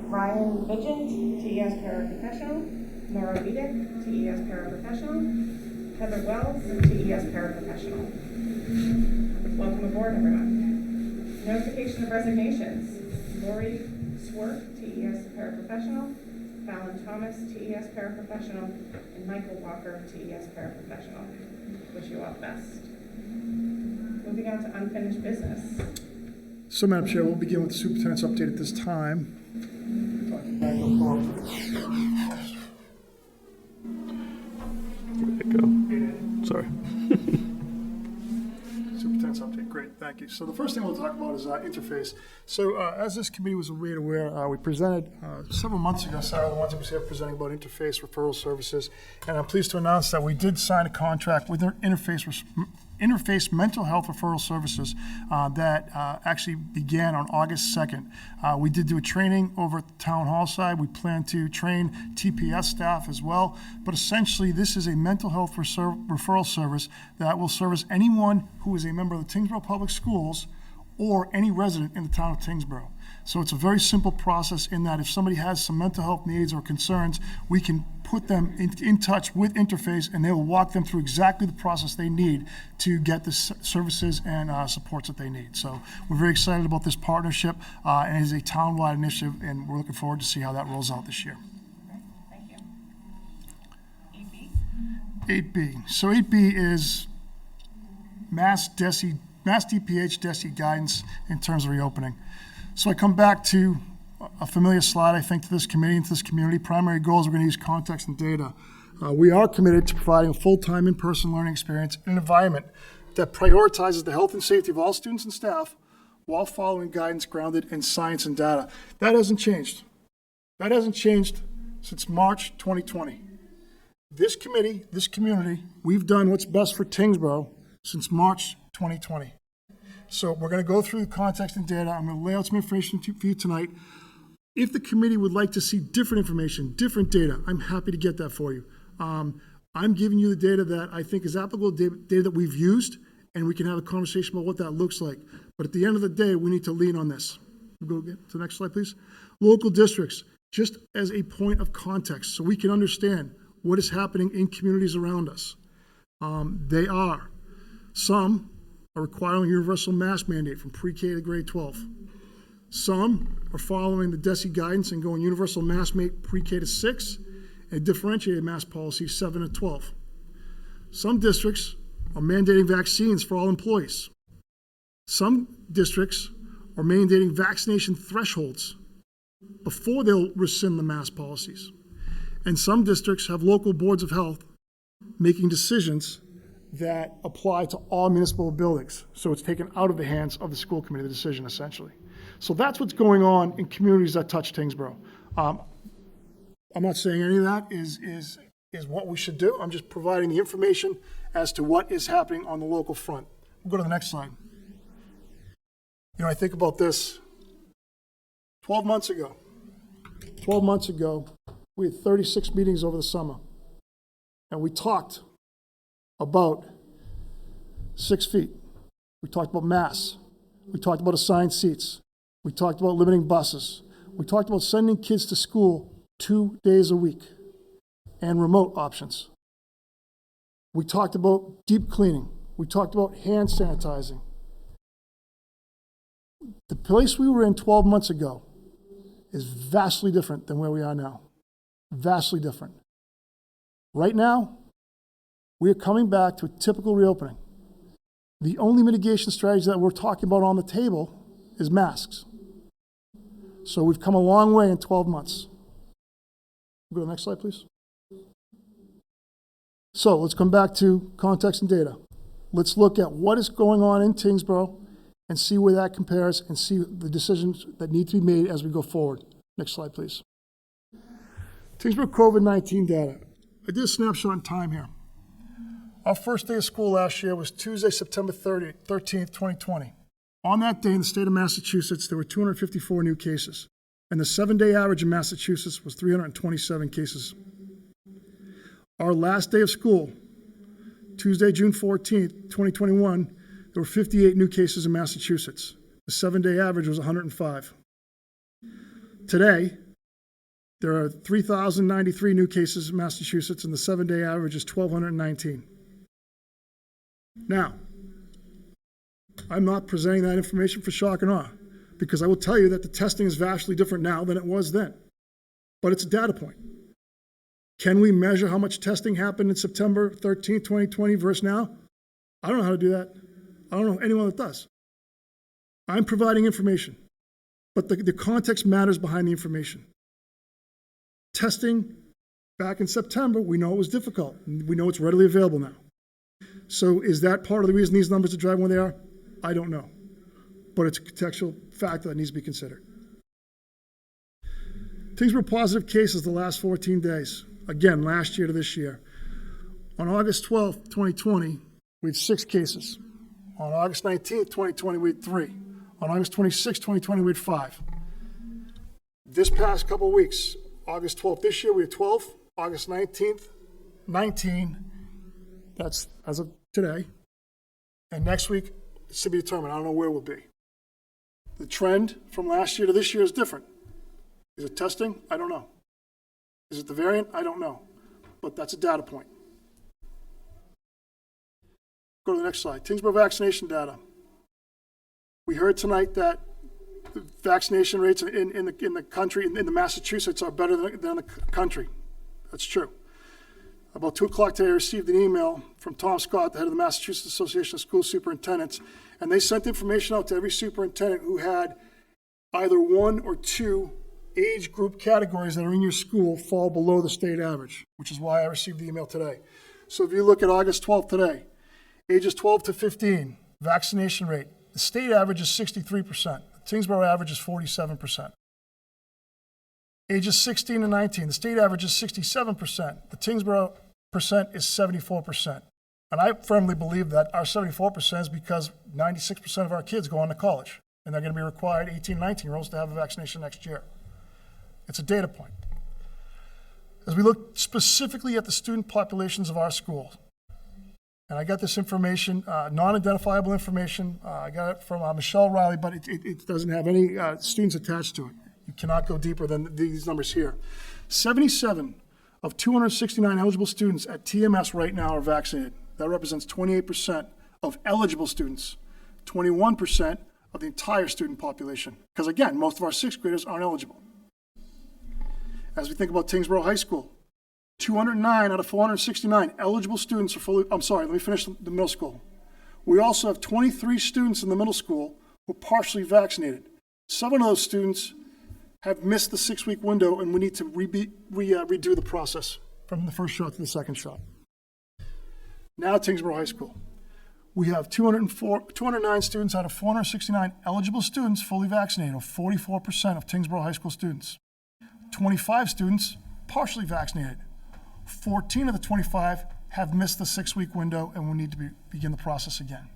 Ryan Vigent, TES paraprofessional. Laura Vidic, TES paraprofessional. Heather Wells, TES paraprofessional. Welcome aboard, everyone. Notification of resignations. Lori Swerk, TES paraprofessional. Fallon Thomas, TES paraprofessional. And Michael Walker, TES paraprofessional. Wish you all the best. Moving on to unfinished business. So, Madam Chair, we'll begin with the superintendent's update at this time. There you go. Sorry. Superintendent's update, great, thank you. So the first thing we'll talk about is interface. So as this committee was made aware, we presented several months ago, Sarah, the ones that was here presenting about interface referral services, and I'm pleased to announce that we did sign a contract with Interface Mental Health Referral Services that actually began on August 2nd. We did do a training over at the town hall side. We plan to train TPS staff as well. But essentially, this is a mental health referral service that will service anyone who is a member of the Tyngsborough Public Schools or any resident in the town of Tyngsborough. So it's a very simple process in that if somebody has some mental health needs or concerns, we can put them in touch with Interface, and they will walk them through exactly the process they need to get the services and supports that they need. So we're very excited about this partnership, and it is a town-wide initiative, and we're looking forward to see how that rolls out this year. Thank you. 8B. So 8B is Mass DPH DESI guidance in terms of reopening. So I come back to a familiar slide, I think, to this committee and to this community. Primary goals, we're going to use context and data. We are committed to providing a full-time in-person learning experience in an environment that prioritizes the health and safety of all students and staff while following guidance grounded in science and data. That hasn't changed. That hasn't changed since March 2020. This community, we've done what's best for Tyngsborough since March 2020. So we're going to go through the context and data. I'm going to lay out some information for you tonight. If the committee would like to see different information, different data, I'm happy to get that for you. I'm giving you the data that I think is applicable, data that we've used, and we can have a conversation about what that looks like. But at the end of the day, we need to lean on this. We'll go to the next slide, please. Local districts, just as a point of context, so we can understand what is happening in communities around us. Some are requiring a universal mask mandate from pre-K to grade 12. Some are following the DESE guidance and going universal mask mandate pre-K to 6 and differentiated mask policy 7 to 12. Some districts are mandating vaccines for all employees. Some districts are mandating vaccination thresholds before they'll rescind the mask policies. And some districts have local boards of health making decisions that apply to all municipal buildings. So it's taken out of the hands of the school committee, the decision essentially. So that's what's going on in communities that touch Tyngsborough. I'm not saying any of that is what we should do. I'm just providing the information as to what is happening on the local front. We'll go to the next slide. You know, I think about this. 12 months ago, we had 36 meetings over the summer, and we talked about 6 feet. We talked about masks. We talked about assigned seats. We talked about limiting buses. We talked about sending kids to school 2 days a week and remote options. We talked about deep cleaning. We talked about hand sanitizing. The place we were in 12 months ago is vastly different than where we are now. Vastly different. Right now, we are coming back to a typical reopening. The only mitigation strategy that we're talking about on the table is masks. So we've come a long way in 12 months. Go to the next slide, please. So let's come back to context and data. Let's look at what is going on in Tyngsborough and see where that compares and see the decisions that need to be made as we go forward. Next slide, please. Tyngsborough COVID-19 data. I did a snapshot in time here. Our first day of school last year was Tuesday, September 13th, 2020. On that day in the state of Massachusetts, there were 254 new cases, and the 7-day average in Massachusetts was 327 cases. Our last day of school, Tuesday, June 14th, 2021, there were 58 new cases in Massachusetts. The 7-day average was 105. Today, there are 3,093 new cases in Massachusetts, and the 7-day average is 1,219. Now, I'm not presenting that information for shock and awe, because I will tell you that the testing is vastly different now than it was then. But it's a data point. Can we measure how much testing happened in September 13, 2020 versus now? I don't know how to do that. I don't know anyone that does. I'm providing information, but the context matters behind the information. Testing back in September, we know it was difficult. We know it's readily available now. So is that part of the reason these numbers are driving where they are? I don't know. But it's a contextual factor that needs to be considered. Tyngsborough positive cases the last 14 days. Again, last year to this year. On August 12th, 2020, we had 6 cases. On August 19th, 2020, we had 3. On August 26th, 2020, we had 5. This past couple of weeks, August 12th this year, we had 12. August 19th, 19. That's as of today. And next week, it's to be determined. I don't know where we'll be. The trend from last year to this year is different. Is it testing? I don't know. Is it the variant? I don't know. But that's a data point. Go to the next slide. Tyngsborough vaccination data. We heard tonight that the vaccination rates in the country, in the Massachusetts, are better than the country. That's true. About 2 o'clock today, I received an email from Tom Scott, the head of the Massachusetts Association of School Superintendents, and they sent information out to every superintendent who had either 1 or 2 age group categories that are in your school fall below the state average, which is why I received the email today. So if you look at August 12th today, ages 12 to 15, vaccination rate, the state average is 63%. The Tyngsborough average is 47%. Ages 16 to 19, the state average is 67%. The Tyngsborough is 74%. And I firmly believe that our 74% is because 96% of our kids go on to college, and they're going to be required 18, 19-year-olds to have a vaccination next year. It's a data point. As we look specifically at the student populations of our schools, and I got this information, non-identifiable information, I got it from Michelle Riley, but it doesn't have any students attached to it. You cannot go deeper than these numbers here. 77 of 269 eligible students at TMS right now are vaccinated. That represents 28% of eligible students, 21% of the entire student population. Because again, most of our sixth graders aren't eligible. As we think about Tyngsborough High School, 209 out of 469 eligible students are fully, I'm sorry, let me finish the middle school. We also have 23 students in the middle school who are partially vaccinated. 7 of those students have missed the 6-week window, and we need to redo the process from the first shot to the second shot. Now Tyngsborough High School. We have 209 students out of 469 eligible students fully vaccinated, or 44% of Tyngsborough High School students. 25 students partially vaccinated. 14 of the 25 have missed the 6-week window and will need to begin the process again.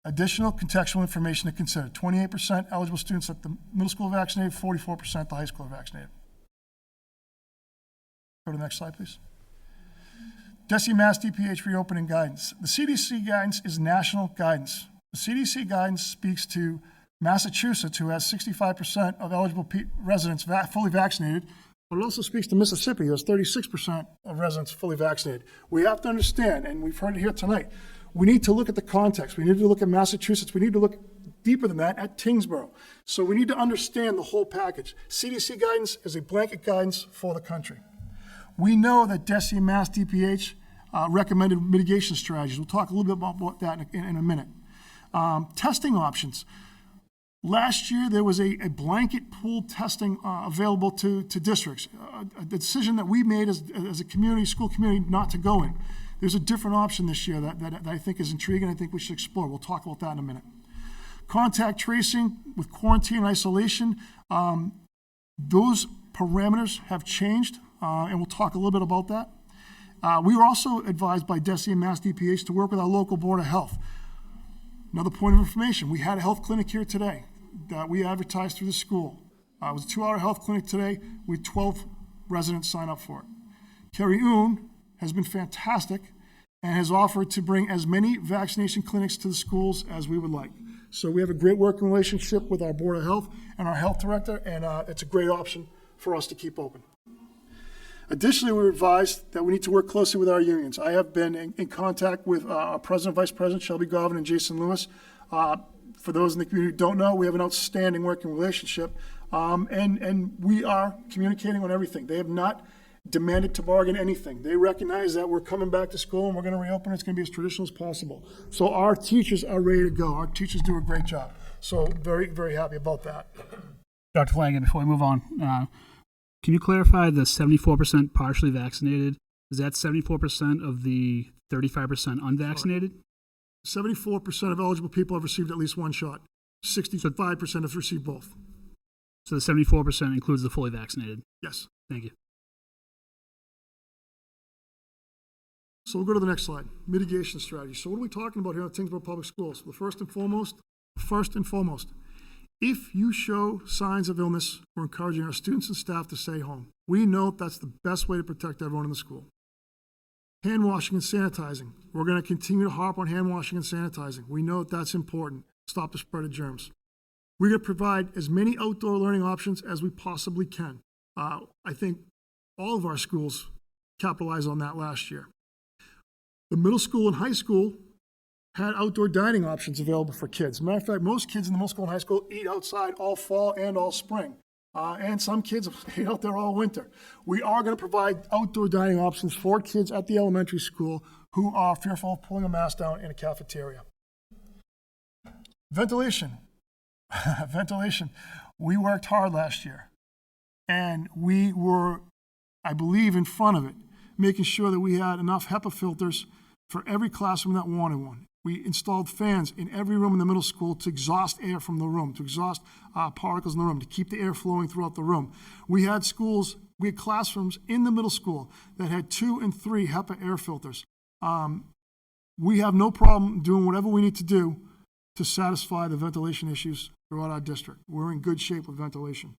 Additional contextual information to consider. 28% eligible students at the middle school are vaccinated, 44% at the high school are vaccinated. Go to the next slide, please. DESE Mass DPH reopening guidance. The CDC guidance is national guidance. The CDC guidance speaks to Massachusetts, who has 65% of eligible residents fully vaccinated, but it also speaks to Mississippi, who has 36% of residents fully vaccinated. We have to understand, and we've heard it here tonight, we need to look at the context. We need to look at Massachusetts. We need to look deeper than that at Tyngsborough. So we need to understand the whole package. CDC guidance is a blanket guidance for the country. We know that DESE and Mass DPH recommended mitigation strategies. We'll talk a little bit about that in a minute. Testing options. Last year, there was a blanket pool testing available to districts, a decision that we made as a community, school community, not to go in. There's a different option this year that I think is intriguing. I think we should explore. We'll talk about that in a minute. Contact tracing with quarantine and isolation. Those parameters have changed, and we'll talk a little bit about that. We were also advised by DESE and Mass DPH to work with our local Board of Health. Another point of information, we had a health clinic here today that we advertised through the school. It was a 2-hour health clinic today with 12 residents sign up for it. Kerry Oon has been fantastic and has offered to bring as many vaccination clinics to the schools as we would like. So we have a great working relationship with our Board of Health and our health director, and it's a great option for us to keep open. Additionally, we were advised that we need to work closely with our unions. I have been in contact with our President, Vice President, Shelby Garvin, and Jason Lewis. For those in the community who don't know, we have an outstanding working relationship, and we are communicating on everything. They have not demanded to bargain anything. They recognize that we're coming back to school and we're going to reopen. It's going to be as traditional as possible. So our teachers are ready to go. Our teachers do a great job. So very, very happy about that. Dr. Flanagan, before we move on, can you clarify the 74% partially vaccinated? Is that 74% of the 35% unvaccinated? 74% of eligible people have received at least one shot. 65% have received both. So the 74% includes the fully vaccinated? Yes. Thank you. So we'll go to the next slide. Mitigation strategy. So what are we talking about here at Tyngsborough Public Schools? The first and foremost, if you show signs of illness, we're encouraging our students and staff to stay home. We know that's the best way to protect everyone in the school. Hand washing and sanitizing. We're going to continue to harp on hand washing and sanitizing. We know that's important. Stop the spread of germs. We're going to provide as many outdoor learning options as we possibly can. I think all of our schools capitalized on that last year. The middle school and high school had outdoor dining options available for kids. As a matter of fact, most kids in the middle school and high school eat outside all fall and all spring. And some kids eat out there all winter. We are going to provide outdoor dining options for kids at the elementary school who are fearful of pulling a mask down in a cafeteria. Ventilation. Ventilation. We worked hard last year. And we were, I believe, in front of it, making sure that we had enough HEPA filters for every classroom that wanted one. We installed fans in every room in the middle school to exhaust air from the room, to exhaust particles in the room, to keep the air flowing throughout the room. We had schools We had classrooms in the middle school that had 2 and 3 HEPA air filters. We have no problem doing whatever we need to do to satisfy the ventilation issues throughout our district. We're in good shape with ventilation.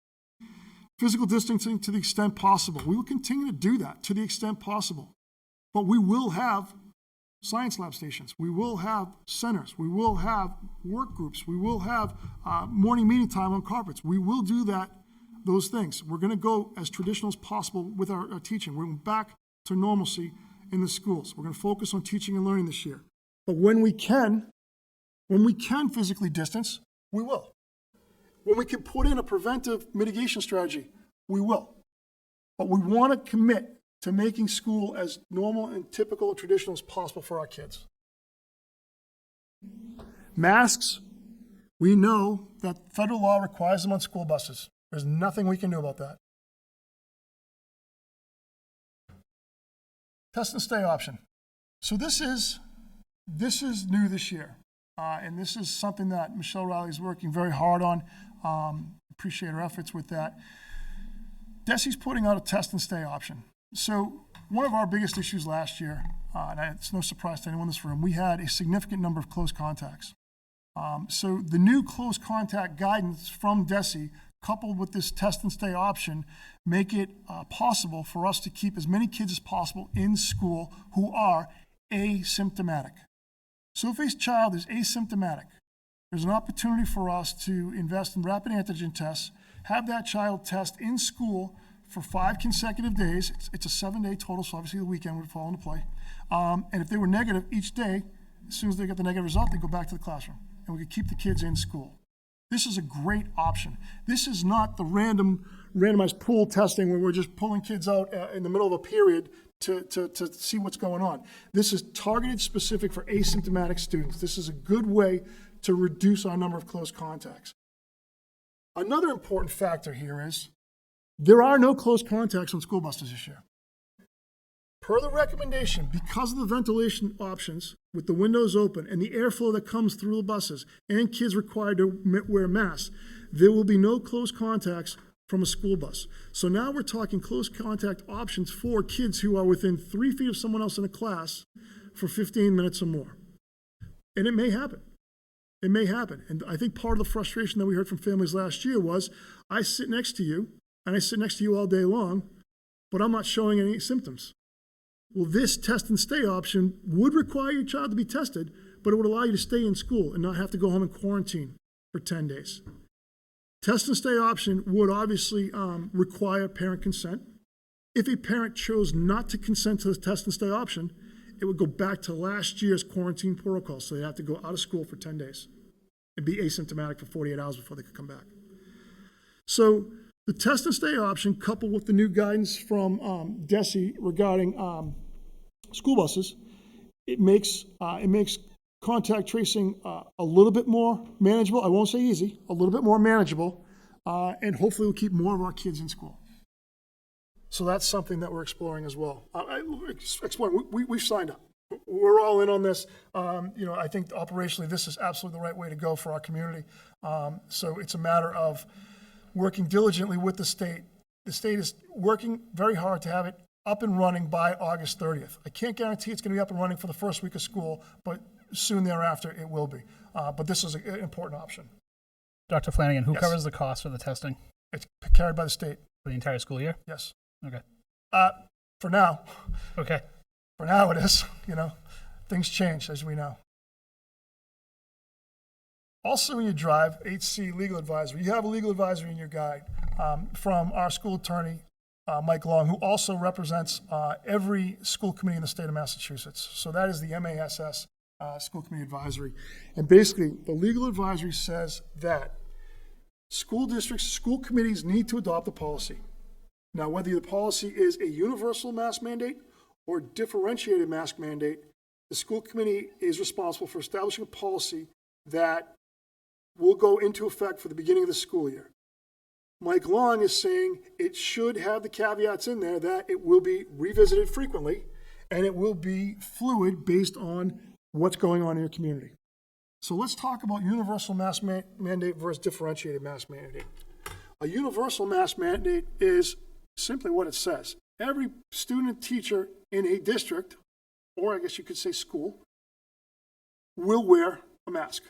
Physical distancing to the extent possible. We will continue to do that to the extent possible. But we will have science lab stations. We will have centers. We will have work groups. We will have morning meeting time on carpets. We will do those things. We're going to go as traditional as possible with our teaching. We're going back to normalcy in the schools. We're going to focus on teaching and learning this year. But when we can physically distance, we will. When we can put in a preventive mitigation strategy, we will. But we want to commit to making school as normal and typical and traditional as possible for our kids. Masks, we know that federal law requires them on school buses. There's nothing we can do about that. Test and stay option. So this is new this year. And this is something that Michelle Riley is working very hard on. Appreciate her efforts with that. DESE's putting out a test and stay option. So one of our biggest issues last year, and it's no surprise to anyone in this room, we had a significant number of close contacts. So the new close contact guidance from DESE, coupled with this test and stay option, make it possible for us to keep as many kids as possible in school who are asymptomatic. So if a child is asymptomatic, there's an opportunity for us to invest in rapid antigen tests, have that child test in school for 5 consecutive days. It's a 7-day total, so obviously the weekend would fall into play. And if they were negative each day, as soon as they get the negative result, they go back to the classroom. And we could keep the kids in school. This is a great option. This is not the randomized pool testing where we're just pulling kids out in the middle of a period to see what's going on. This is targeted specific for asymptomatic students. This is a good way to reduce our number of close contacts. Another important factor here is there are no close contacts on school buses this year. Per the recommendation, because of the ventilation options with the windows open and the airflow that comes through the buses and kids required to wear masks, there will be no close contacts from a school bus. So now we're talking close contact options for kids who are within 3 feet of someone else in a class for 15 minutes or more. And it may happen. It may happen. And I think part of the frustration that we heard from families last year was, I sit next to you, and I sit next to you all day long, but I'm not showing any symptoms. Well, this test and stay option would require your child to be tested, but it would allow you to stay in school and not have to go home and quarantine for 10 days. Test and stay option would obviously require parent consent. If a parent chose not to consent to the test and stay option, it would go back to last year's quarantine protocol, so they'd have to go out of school for 10 days and be asymptomatic for 48 hours before they could come back. So the test and stay option, coupled with the new guidance from DESE regarding school buses, it makes contact tracing a little bit more manageable. I won't say easy, a little bit more manageable, and hopefully we'll keep more of our kids in school. So that's something that we're exploring as well. We've signed up. We're all in on this. I think operationally this is absolutely the right way to go for our community. So it's a matter of working diligently with the state. The state is working very hard to have it up and running by August 30th. I can't guarantee it's going to be up and running for the first week of school, but soon thereafter it will be. But this is an important option. Dr. Flanagan, who Yes. covers the cost for the testing? It's carried by the state. For the entire school year? Yes. Okay. For now. Okay. For now it is. Things change, as we know. Also, when you drive, HC legal advisory, you have a legal advisory in your guide from our school attorney, Mike Long, who also represents every school committee in the state of Massachusetts. So that is the MASS School Committee Advisory. And basically, the legal advisory says that school districts, school committees need to adopt a policy. Now, whether the policy is a universal mask mandate or differentiated mask mandate, the school committee is responsible for establishing a policy that will go into effect for the beginning of the school year. Mike Long is saying it should have the caveats in there that it will be revisited frequently and it will be fluid based on what's going on in your community. So let's talk about universal mask mandate versus differentiated mask mandate. A universal mask mandate is simply what it says. Every student and teacher in a district, or I guess you could say school, will wear a mask.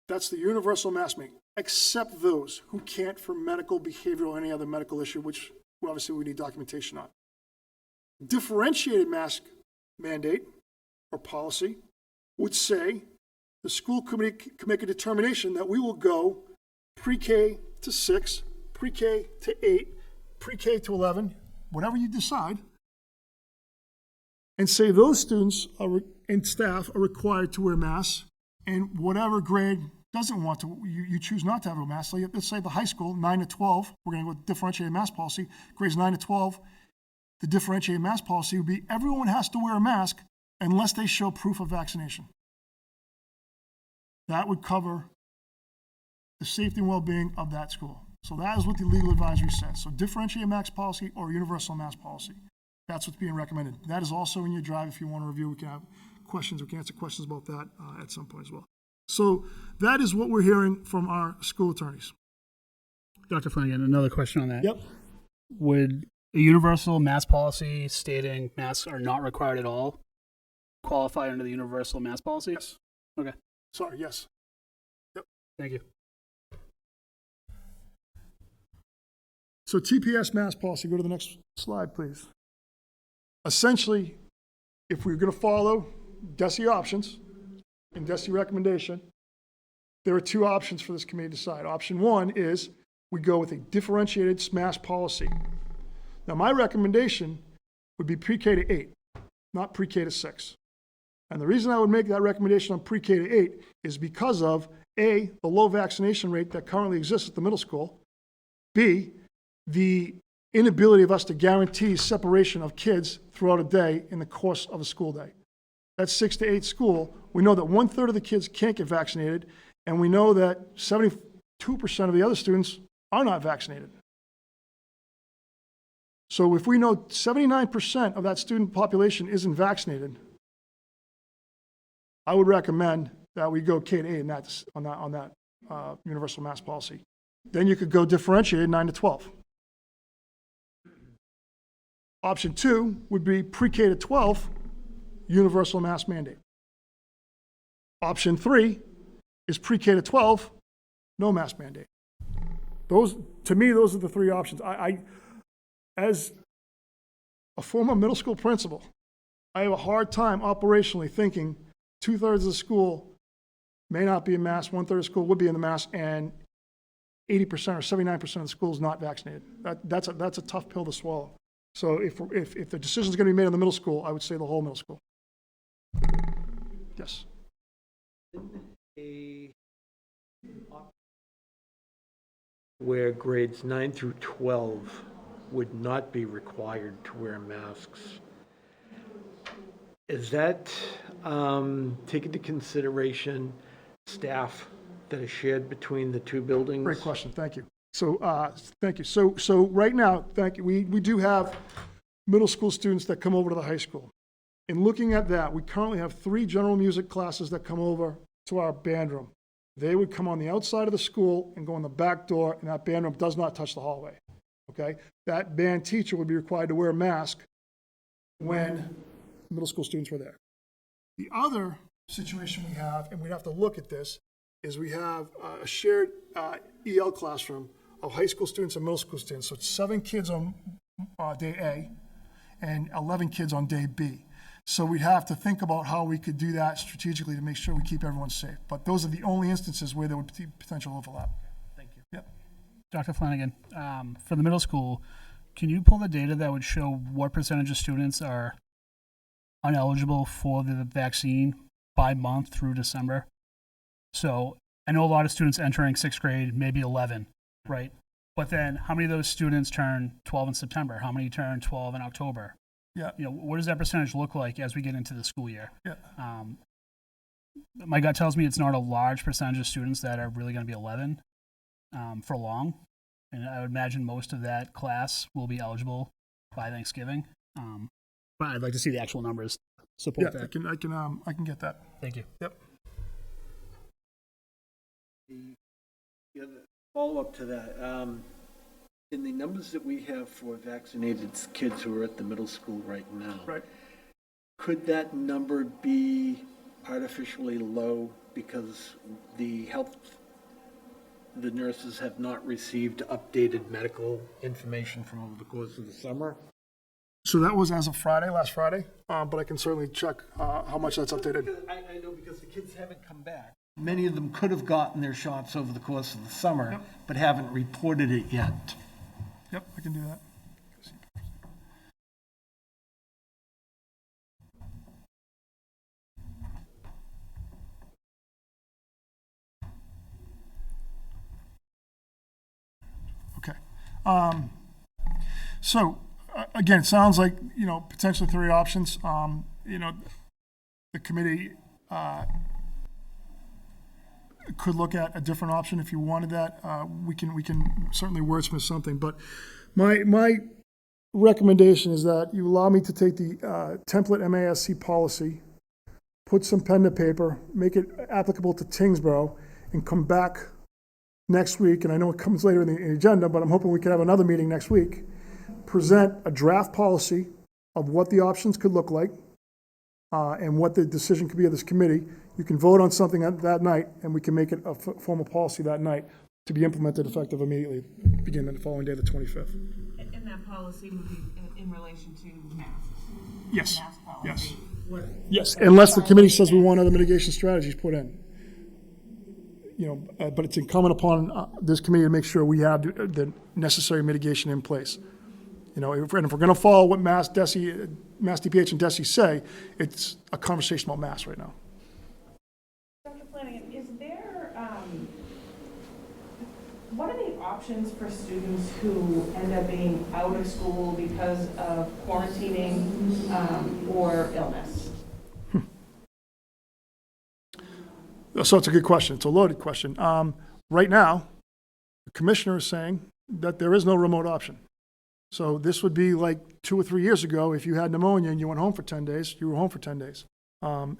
That's the universal mask mandate, except those who can't for medical, behavioral, or any other medical issue, which obviously we need documentation on. Differentiated mask mandate or policy would say the school committee can make a determination that we will go pre-K to 6, pre-K to 8, pre-K to 11, whatever you decide, and say those students and staff are required to wear masks, and whatever grade doesn't want to, you choose not to have a mask. So let's say the high school, 9 to 12, we're going to go with differentiated mask policy, grades 9 to 12, the differentiated mask policy would be everyone has to wear a mask unless they show proof of vaccination. That would cover the safety and well-being of that school. So that is what the legal advisory says. So differentiated mask policy or universal mask policy. That's what's being recommended. That is also in your drive. If you want to review, we can have questions. We can answer questions about that at some point as well. So that is what we're hearing from our school attorneys. Dr. Flanagan, another question on that. Yep. Would a universal mask policy stating masks are not required at all qualify under the universal mask policy? Yes. Okay. Sorry, yes. Yep. Thank you. So TPS mask policy, go to the next slide, please. Essentially, if we're going to follow DESE options and DESE recommendation, there are two options for this committee to decide. Option one is we go with a differentiated mask policy. Now, my recommendation would be pre-K to 8, not pre-K to 6. And the reason I would make that recommendation on pre-K to 8 is because of A, the low vaccination rate that currently exists at the middle school, B, the inability of us to guarantee separation of kids throughout a day in the course of a school day. That's 6 to 8 school. We know that 1/3 of the kids can't get vaccinated, and we know that 72% of the other students are not vaccinated. So if we know 79% of that student population isn't vaccinated, I would recommend that we go K to 8 on that universal mask policy. Then you could go differentiated 9 to 12. Option 2 would be pre-K to 12, universal mask mandate. Option 3 is pre-K to 12, no mask mandate. To me, those are the three options. I as a former middle school principal, I have a hard time operationally thinking 2/3 of the school may not be in mask, 1/3 of the school would be in the mask, and 80% or 79% of the school is not vaccinated. That's a tough pill to swallow. So if the decision is going to be made in the middle school, I would say the whole middle school. Yes. Where grades 9 through 12 would not be required to wear masks. Is that take into consideration staff that is shared between the two buildings? Great question. Thank you. So thank you. So right now, thank you. We do have middle school students that come over to the high school. In looking at that, we currently have 3 general music classes that come over to our band room. They would come on the outside of the school and go in the back door, and that band room does not touch the hallway. Okay? That band teacher would be required to wear a mask when middle school students were there. The other situation we have, and we'd have to look at this, is we have a shared EL classroom of high school students and middle school students. So it's 7 kids on day A and 11 kids on day B. So we'd have to think about how we could do that strategically to make sure we keep everyone safe. But those are the only instances where there would be potential overlap. Thank you. Yep. Dr. Flanagan, for the middle school, can you pull the data that would show what percentage of students are ineligible for the vaccine by month through December? So I know a lot of students entering 6th grade, maybe 11, right? But then how many of those students turn 12 in September? How many turn 12 in October? Yeah. You know, what does that percentage look like as we get into the school year? Yeah. My gut tells me it's not a large percentage of students that are really going to be 11 for long. And I would imagine most of that class will be eligible by Thanksgiving. But I'd like to see the actual numbers support that. I can get that. Thank you. Yep. The other follow-up to that, In the numbers that we have for vaccinated kids who are at the middle school right now, Right. could that number be artificially low because the nurses have not received updated medical information from over the course of the summer? So that was as of Friday, last Friday, but I can certainly check how much that's updated. I know because the kids haven't come back. Many of them could have gotten their shots over the course of the summer, but haven't reported it yet. Yep, I can do that. Okay. So, again, it sounds like, potentially 3 options. The committee could look at a different option if you wanted that. We can certainly wordsmith something, but my recommendation is that you allow me to take the template MASC policy, put some pen to paper, make it applicable to Tyngsborough, and come back next week, and I know it comes later in the agenda, but I'm hoping we can have another meeting next week, present a draft policy of what the options could look like, and what the decision could be of this committee. You can vote on something that night, and we can make it a formal policy that night to be implemented effective immediately, beginning the following day, the 25th. And that policy would be in relation to masks? Yes, Mask policy. yes. Yes, unless the committee says we want other mitigation strategies put in. But it's incumbent upon this committee to make sure we have the necessary mitigation in place. If we're going to follow what Mass DPH and DESI say, it's a conversation about masks right now. Dr. Flanagan, is there, what are the options for students who end up being out of school because of quarantining or illness? So it's a good question. It's a loaded question. Right now, the commissioner is saying that there is no remote option. So this would be like 2 or 3 years ago, if you had pneumonia and you went home for 10 days, you were home for 10 days.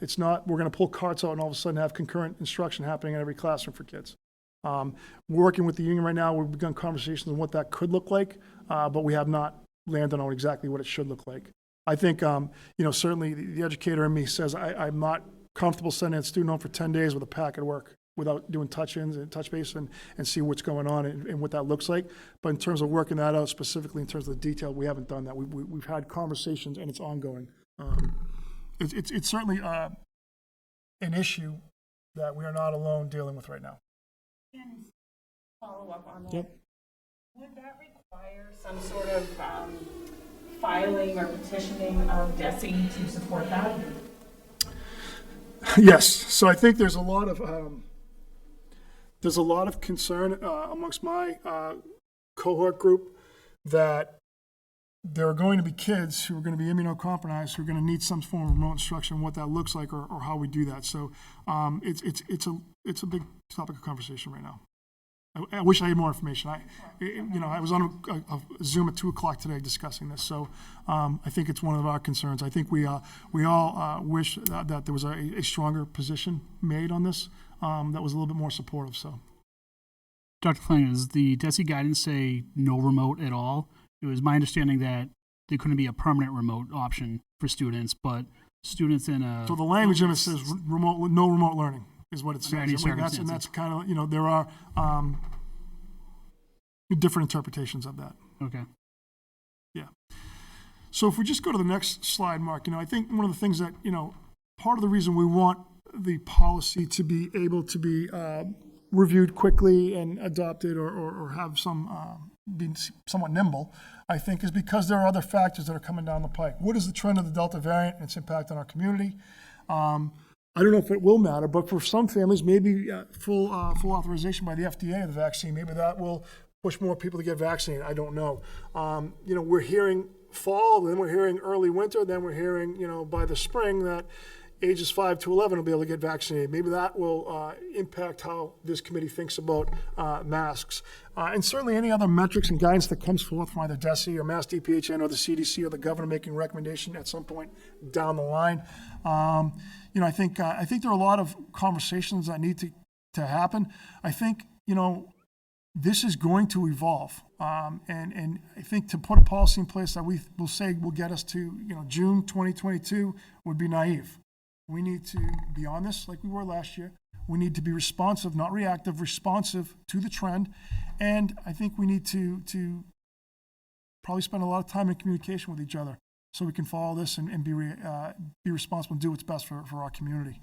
It's not, we're going to pull carts out and all of a sudden have concurrent instruction happening in every classroom for kids. We're working with the union right now. We've begun conversations on what that could look like, but we have not landed on exactly what it should look like. I think, certainly the educator in me says I'm not comfortable sending a student home for 10 days with a pack at work without doing touch-ins and touch base and see what's going on and what that looks like. But in terms of working that out specifically in terms of the detail, we haven't done that. We've had conversations and it's ongoing. It's certainly an issue that we are not alone dealing with right now. And follow up on that. Yep. Would that require some sort of filing or petitioning of DESI to support that? Yes. So I think there's a lot of concern amongst my cohort group that there are going to be kids who are going to be immunocompromised who are going to need some form of remote instruction, what that looks like, or how we do that. So it's a big topic of conversation right now. I wish I had more information. I was on a Zoom at 2:00 today discussing this. So I think it's one of our concerns. I think we all wish that there was a stronger position made on this that was a little bit more supportive. So, Dr. Flanagan, does the DESI guidance say no remote at all? It was my understanding that there couldn't be a permanent remote option for students, but students in a... So the language in it says no remote learning is what it says. And that's kind of, there are different interpretations of that. Okay. Yeah. So if we just go to the next slide, Mark, I think one of the things that, part of the reason we want the policy to be able to be reviewed quickly and adopted or have some, be somewhat nimble, I think is because there are other factors that are coming down the pike. What is the trend of the Delta variant and its impact on our community? I don't know if it will matter, but for some families, maybe full authorization by the FDA of the vaccine, maybe that will push more people to get vaccinated. I don't know. We're hearing fall, then we're hearing early winter, then we're hearing, by the spring that ages 5 to 11 will be able to get vaccinated. Maybe that will impact how this committee thinks about masks. And certainly any other metrics and guidance that comes forth from either DESI or Mass DPHN or the CDC or the governor making a recommendation at some point down the line. I think there are a lot of conversations that need to happen. I think, this is going to evolve. And I think to put a policy in place that we will say will get us to, June 2022 would be naive. We need to be on this like we were last year. We need to be responsive, not reactive, responsive to the trend. And I think we need to probably spend a lot of time in communication with each other so we can follow this and be responsible and do what's best for our community.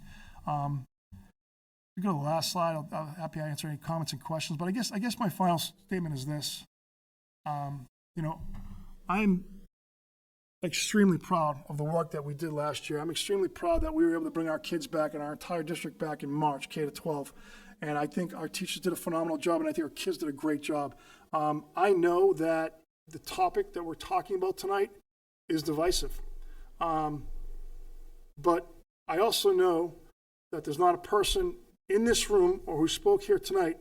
We go to the last slide. I'll happy to answer any comments and questions. But I guess my final statement is this. I'm extremely proud of the work that we did last year. I'm extremely proud that we were able to bring our kids back and our entire district back in March, K to 12. And I think our teachers did a phenomenal job, and I think our kids did a great job. I know that the topic that we're talking about tonight is divisive. But I also know that there's not a person in this room or who spoke here tonight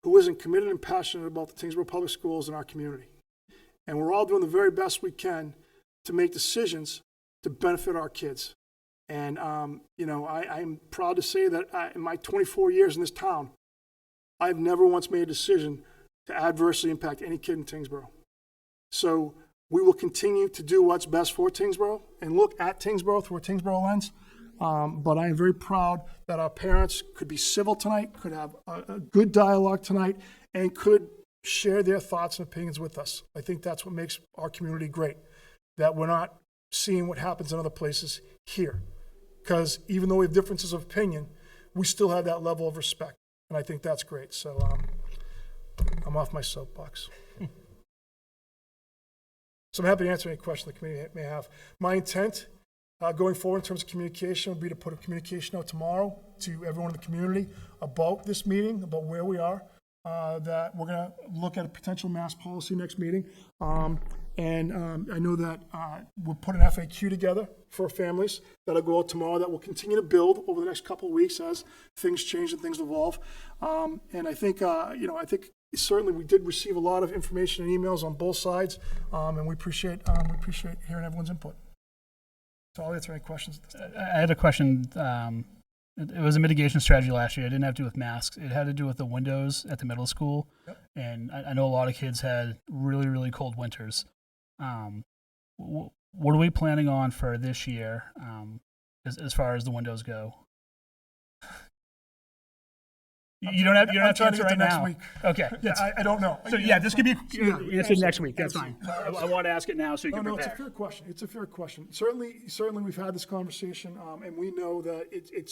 who isn't committed and passionate about the Tyngsborough Public Schools in our community. And we're all doing the very best we can to make decisions to benefit our kids. And, I'm proud to say that in my 24 years in this town, I've never once made a decision to adversely impact any kid in Tyngsborough. So we will continue to do what's best for Tyngsborough and look at Tyngsborough through a Tyngsborough lens. But I am very proud that our parents could be civil tonight, could have a good dialogue tonight, and could share their thoughts and opinions with us. I think that's what makes our community great, that we're not seeing what happens in other places here. Because even though we have differences of opinion, we still have that level of respect. And I think that's great. So I'm off my soapbox. So I'm happy to answer any questions the committee may have. My intent going forward in terms of communication would be to put a communication out tomorrow to everyone in the community about this meeting, about where we are, that we're going to look at a potential mask policy next meeting. And I know that we'll put an FAQ together for families that'll go out tomorrow that will continue to build over the next couple of weeks as things change and things evolve. And I think, I think certainly we did receive a lot of information and emails on both sides, and we appreciate hearing everyone's input. So I'll answer any questions. I had a question. It was a mitigation strategy last year. It didn't have to do with masks. It had to do with the windows at the middle school. Yep. And I know a lot of kids had really, really cold winters. What are we planning on for this year as far as the windows go? You don't have to answer right now. Week. Okay. Yeah, I don't know. So this could be answered next week. That's fine. I want to ask it now so you can prepare. It's a fair question. It's a fair question. Certainly we've had this conversation, and we know that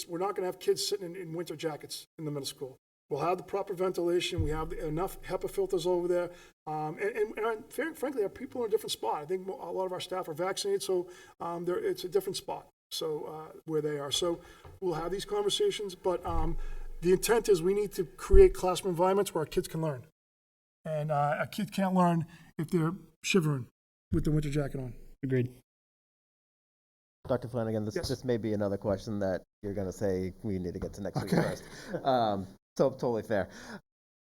we're not going to have kids sitting in winter jackets in the middle school. We'll have the proper ventilation. We have enough HEPA filters over there. And frankly, our people are in a different spot. I think a lot of our staff are vaccinated, so it's a different spot. So where they are. So we'll have these conversations, but the intent is we need to create classroom environments where our kids can learn. And a kid can't learn if they're shivering with their winter jacket on. Agreed. Dr. Flanagan, this may be another question that you're going to say we need to get to next week first. So totally fair.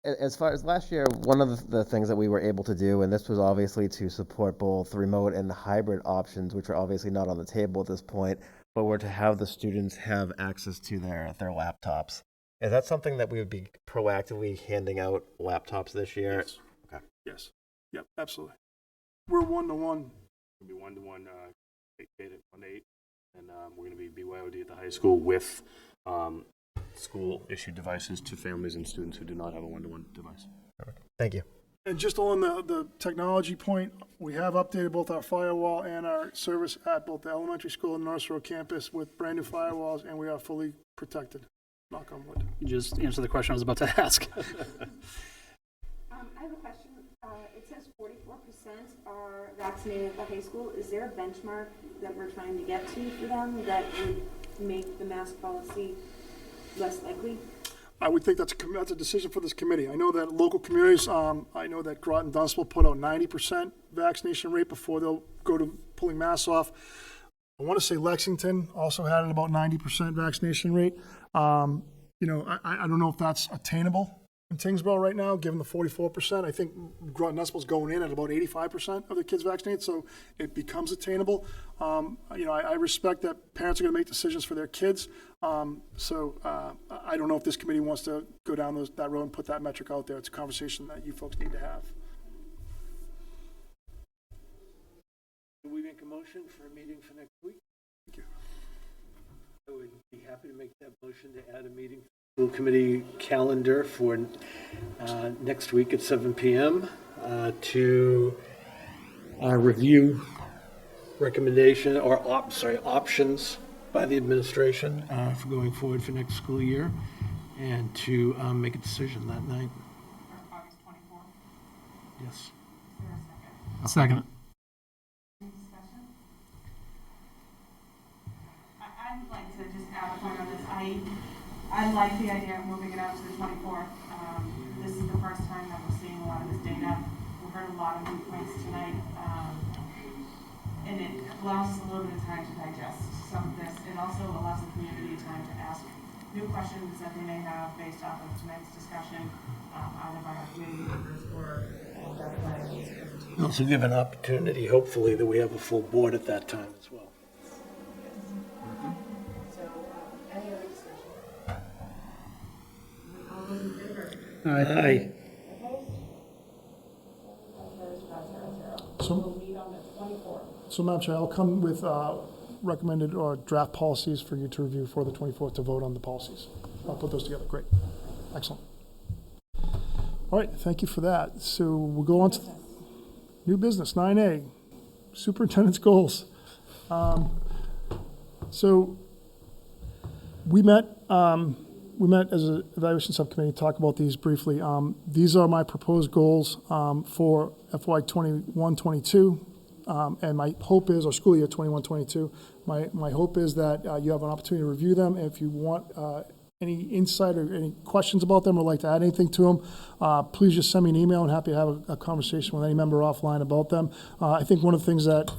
As far as last year, one of the things that we were able to do, and this was obviously to support both remote and hybrid options, which are obviously not on the table at this point, but were to have the students have access to their laptops. Is that something that we would be proactively handing out laptops this year? Yes. Okay. Yes. Yep, absolutely. We're one-to-one. We'll be one-to-one, 1 to 8, and we're going to be BYOD at the high school with school-issued devices to families and students who do not have a one-to-one device. Perfect. Thank you. And just on the technology point, we have updated both our firewall and our service at both the elementary school and North Road campus with brand new firewalls, and we are fully protected. Knock on wood. You just answered the question I was about to ask. I have a question. It says 44% are vaccinated at the high school. Is there a benchmark that we're trying to get to for them that would make the mask policy less likely? I would think that's a decision for this committee. I know that local communities, I know that Groton Dunstable put out 90% vaccination rate before they'll go to pulling masks off. I want to say Lexington also had about 90% vaccination rate. I don't know if that's attainable in Tyngsborough right now, given the 44%. I think Groton Nussbaum's going in at about 85% of the kids vaccinated, so it becomes attainable. I respect that parents are going to make decisions for their kids. I don't know if this committee wants to go down that road and put that metric out there. It's a conversation that you folks need to have. Do we make a motion for a meeting for next week? Thank you. I would be happy to make that motion to add a meeting to the school committee calendar for next week at 7 p.m. To review recommendation or options by the administration for going forward for next school year, and to make a decision that night. August 24th. Yes. Second. I'd like to just add a point on this. I like the idea of moving it out to the 24th. This is the first time that we're seeing a lot of this data. We heard a lot of new points tonight, and it allows us a little bit of time to digest some of this. It also allows the community time to ask new questions that they may have based off of tonight's discussion, either by our community members or that plan. Also give an opportunity, hopefully, that we have a full board at that time as well. Aye. So, Madam Chair, I'll come with recommended or draft policies for you to review for the 24th to vote on the policies. I'll put those together. Great. Excellent. All right, thank you for that. So we'll go on to new business, 9A, superintendent's goals. So we met as an evaluation subcommittee to talk about these briefly. These are my proposed goals for FY 21-22. And my hope is, or school year 21-22, my hope is that you have an opportunity to review them. If you want any insight or any questions about them or like to add anything to them, please just send me an email. I'm happy to have a conversation with any member offline about them. I think one of the things that,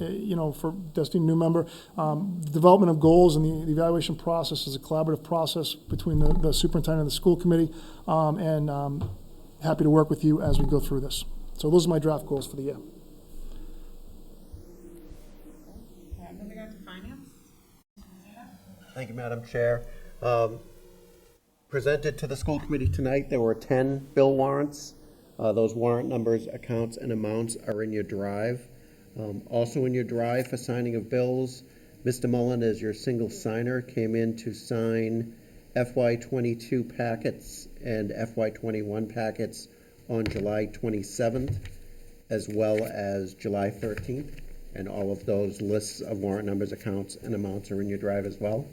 for Destiny new member, development of goals and the evaluation process is a collaborative process between the superintendent and the school committee, and happy to work with you as we go through this. So those are my draft goals for the year. Moving on to finance. Thank you, Madam Chair. Presented to the school committee tonight, there were 10 bill warrants. Those warrant numbers, accounts, and amounts are in your drive. Also in your drive for signing of bills, Mr. Mullen, as your single signer, came in to sign FY22 packets and FY21 packets on July 27th, as well as July 13th. And all of those lists of warrant numbers, accounts, and amounts are in your drive as well.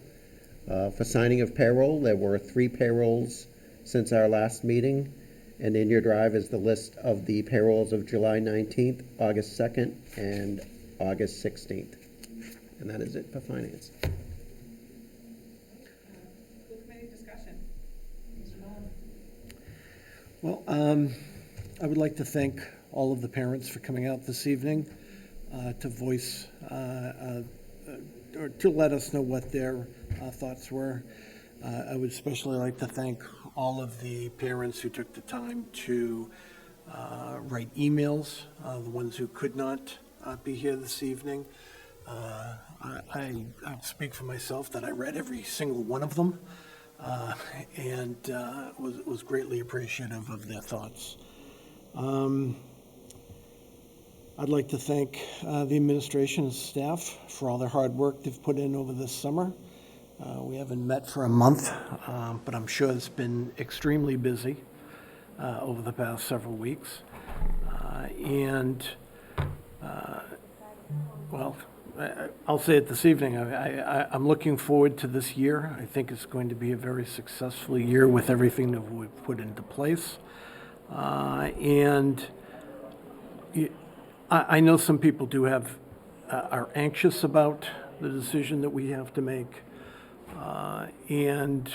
For signing of payroll, there were 3 payrolls since our last meeting, and in your drive is the list of the payrolls of July 19th, August 2nd, and August 16th. And that is it for finance. School committee discussion. Mr. Nolan. Well, I would like to thank all of the parents for coming out this evening to voice or to let us know what their thoughts were. I would especially like to thank all of the parents who took the time to write emails, the ones who could not be here this evening. I'll speak for myself that I read every single one of them and was greatly appreciative of their thoughts. I'd like to thank the administration and staff for all their hard work they've put in over this summer. We haven't met for a month, but I'm sure it's been extremely busy over the past several weeks. I'll say it this evening, I'm looking forward to this year. I think it's going to be a very successful year with everything that we've put into place. I know some people are anxious about the decision that we have to make, and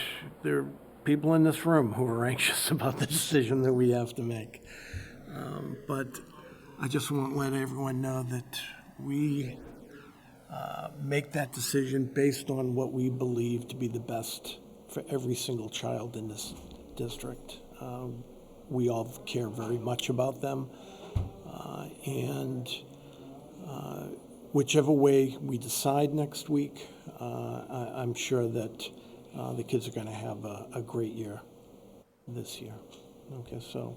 there are people in this room who are anxious about the decision that we have to make. But I just want to let everyone know that we make that decision based on what we believe to be the best for every single child in this district. we all care very much about them. And whichever way we decide next week, I'm sure that the kids are going to have a great year this year. Okay, so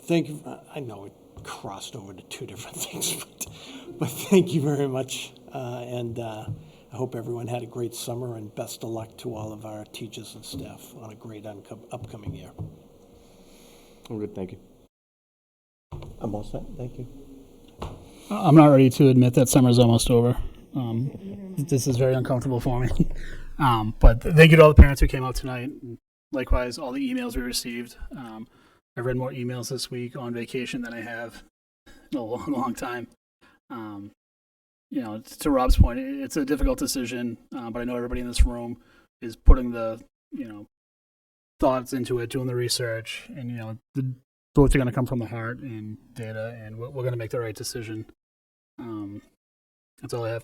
thank you. I know it crossed over to two different things, but thank you very much. And I hope everyone had a great summer, and best of luck to all of our teachers and staff on a great upcoming year. I'm good, thank you. I'm all set, thank you. I'm not ready to admit that summer's almost over. This is very uncomfortable for me. But thank you to all the parents who came out tonight. Likewise, all the emails we received. I've read more emails this week on vacation than I have in a long, long time. You know, to Rob's point, it's a difficult decision, but I know everybody in this room is putting the, thoughts into it, doing the research, and, the votes are going to come from the heart and data, and we're going to make the right decision. That's all I have.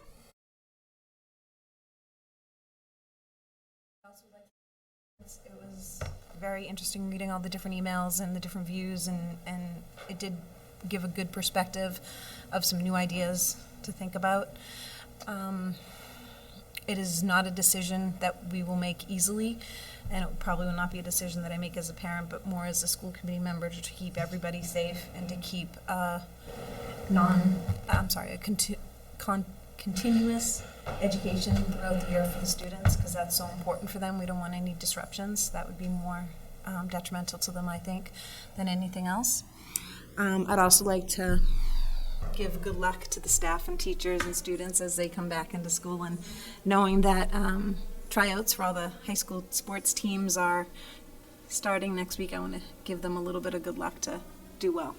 It was very interesting reading all the different emails and the different views, and it did give a good perspective of some new ideas to think about. It is not a decision that we will make easily, and it probably will not be a decision that I make as a parent, but more as a school committee member to keep everybody safe and to keep continuous education throughout the year for the students, because that's so important for them. We don't want any disruptions. That would be more detrimental to them, I think, than anything else. I'd also like to give good luck to the staff and teachers and students as they come back into school, and knowing that tryouts for all the high school sports teams are starting next week, I want to give them a little bit of good luck to do well.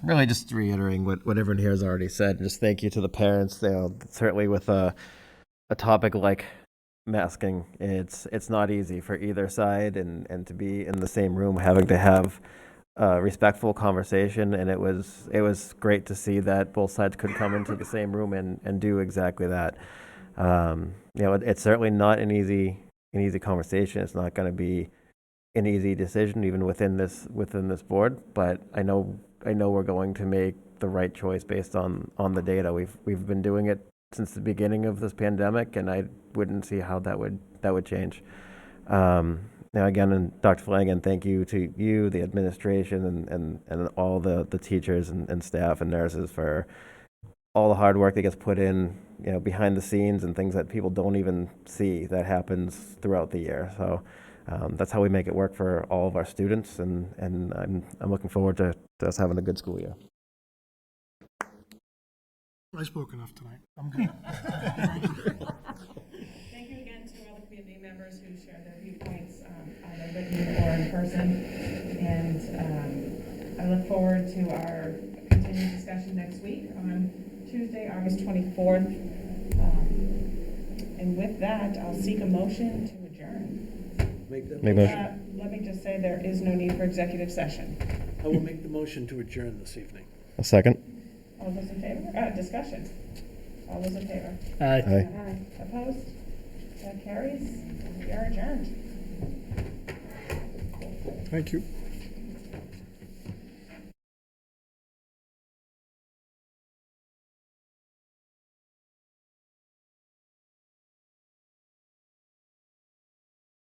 Really just reiterating what everyone here has already said. Just thank you to the parents. Certainly with a topic like masking, it's not easy for either side, and to be in the same room having to have a respectful conversation, and it was great to see that both sides could come into the same room and do exactly that. It's certainly not an easy conversation. It's not going to be an easy decision even within this board, but I know we're going to make the right choice based on the data. We've been doing it since the beginning of this pandemic, and I wouldn't see how that would change. Now again, and Dr. Flanagan, thank you to you, the administration, and all the teachers and staff and nurses for all the hard work that gets put in, behind the scenes, and things that people don't even see that happens throughout the year. So that's how we make it work for all of our students, and I'm looking forward to us having a good school year. I spoke enough tonight. I'm good. Thank you again to all the community members who shared their viewpoints, either written or in person. And I look forward to our continued discussion next week on Tuesday, August 24th. And with that, I'll seek a motion to adjourn. Make that motion. Let me just say there is no need for executive session. I will make the motion to adjourn this evening. A second. All those in favor? Discussion. All those in favor? Aye. Aye. Opposed? That carries. We are adjourned. Thank you.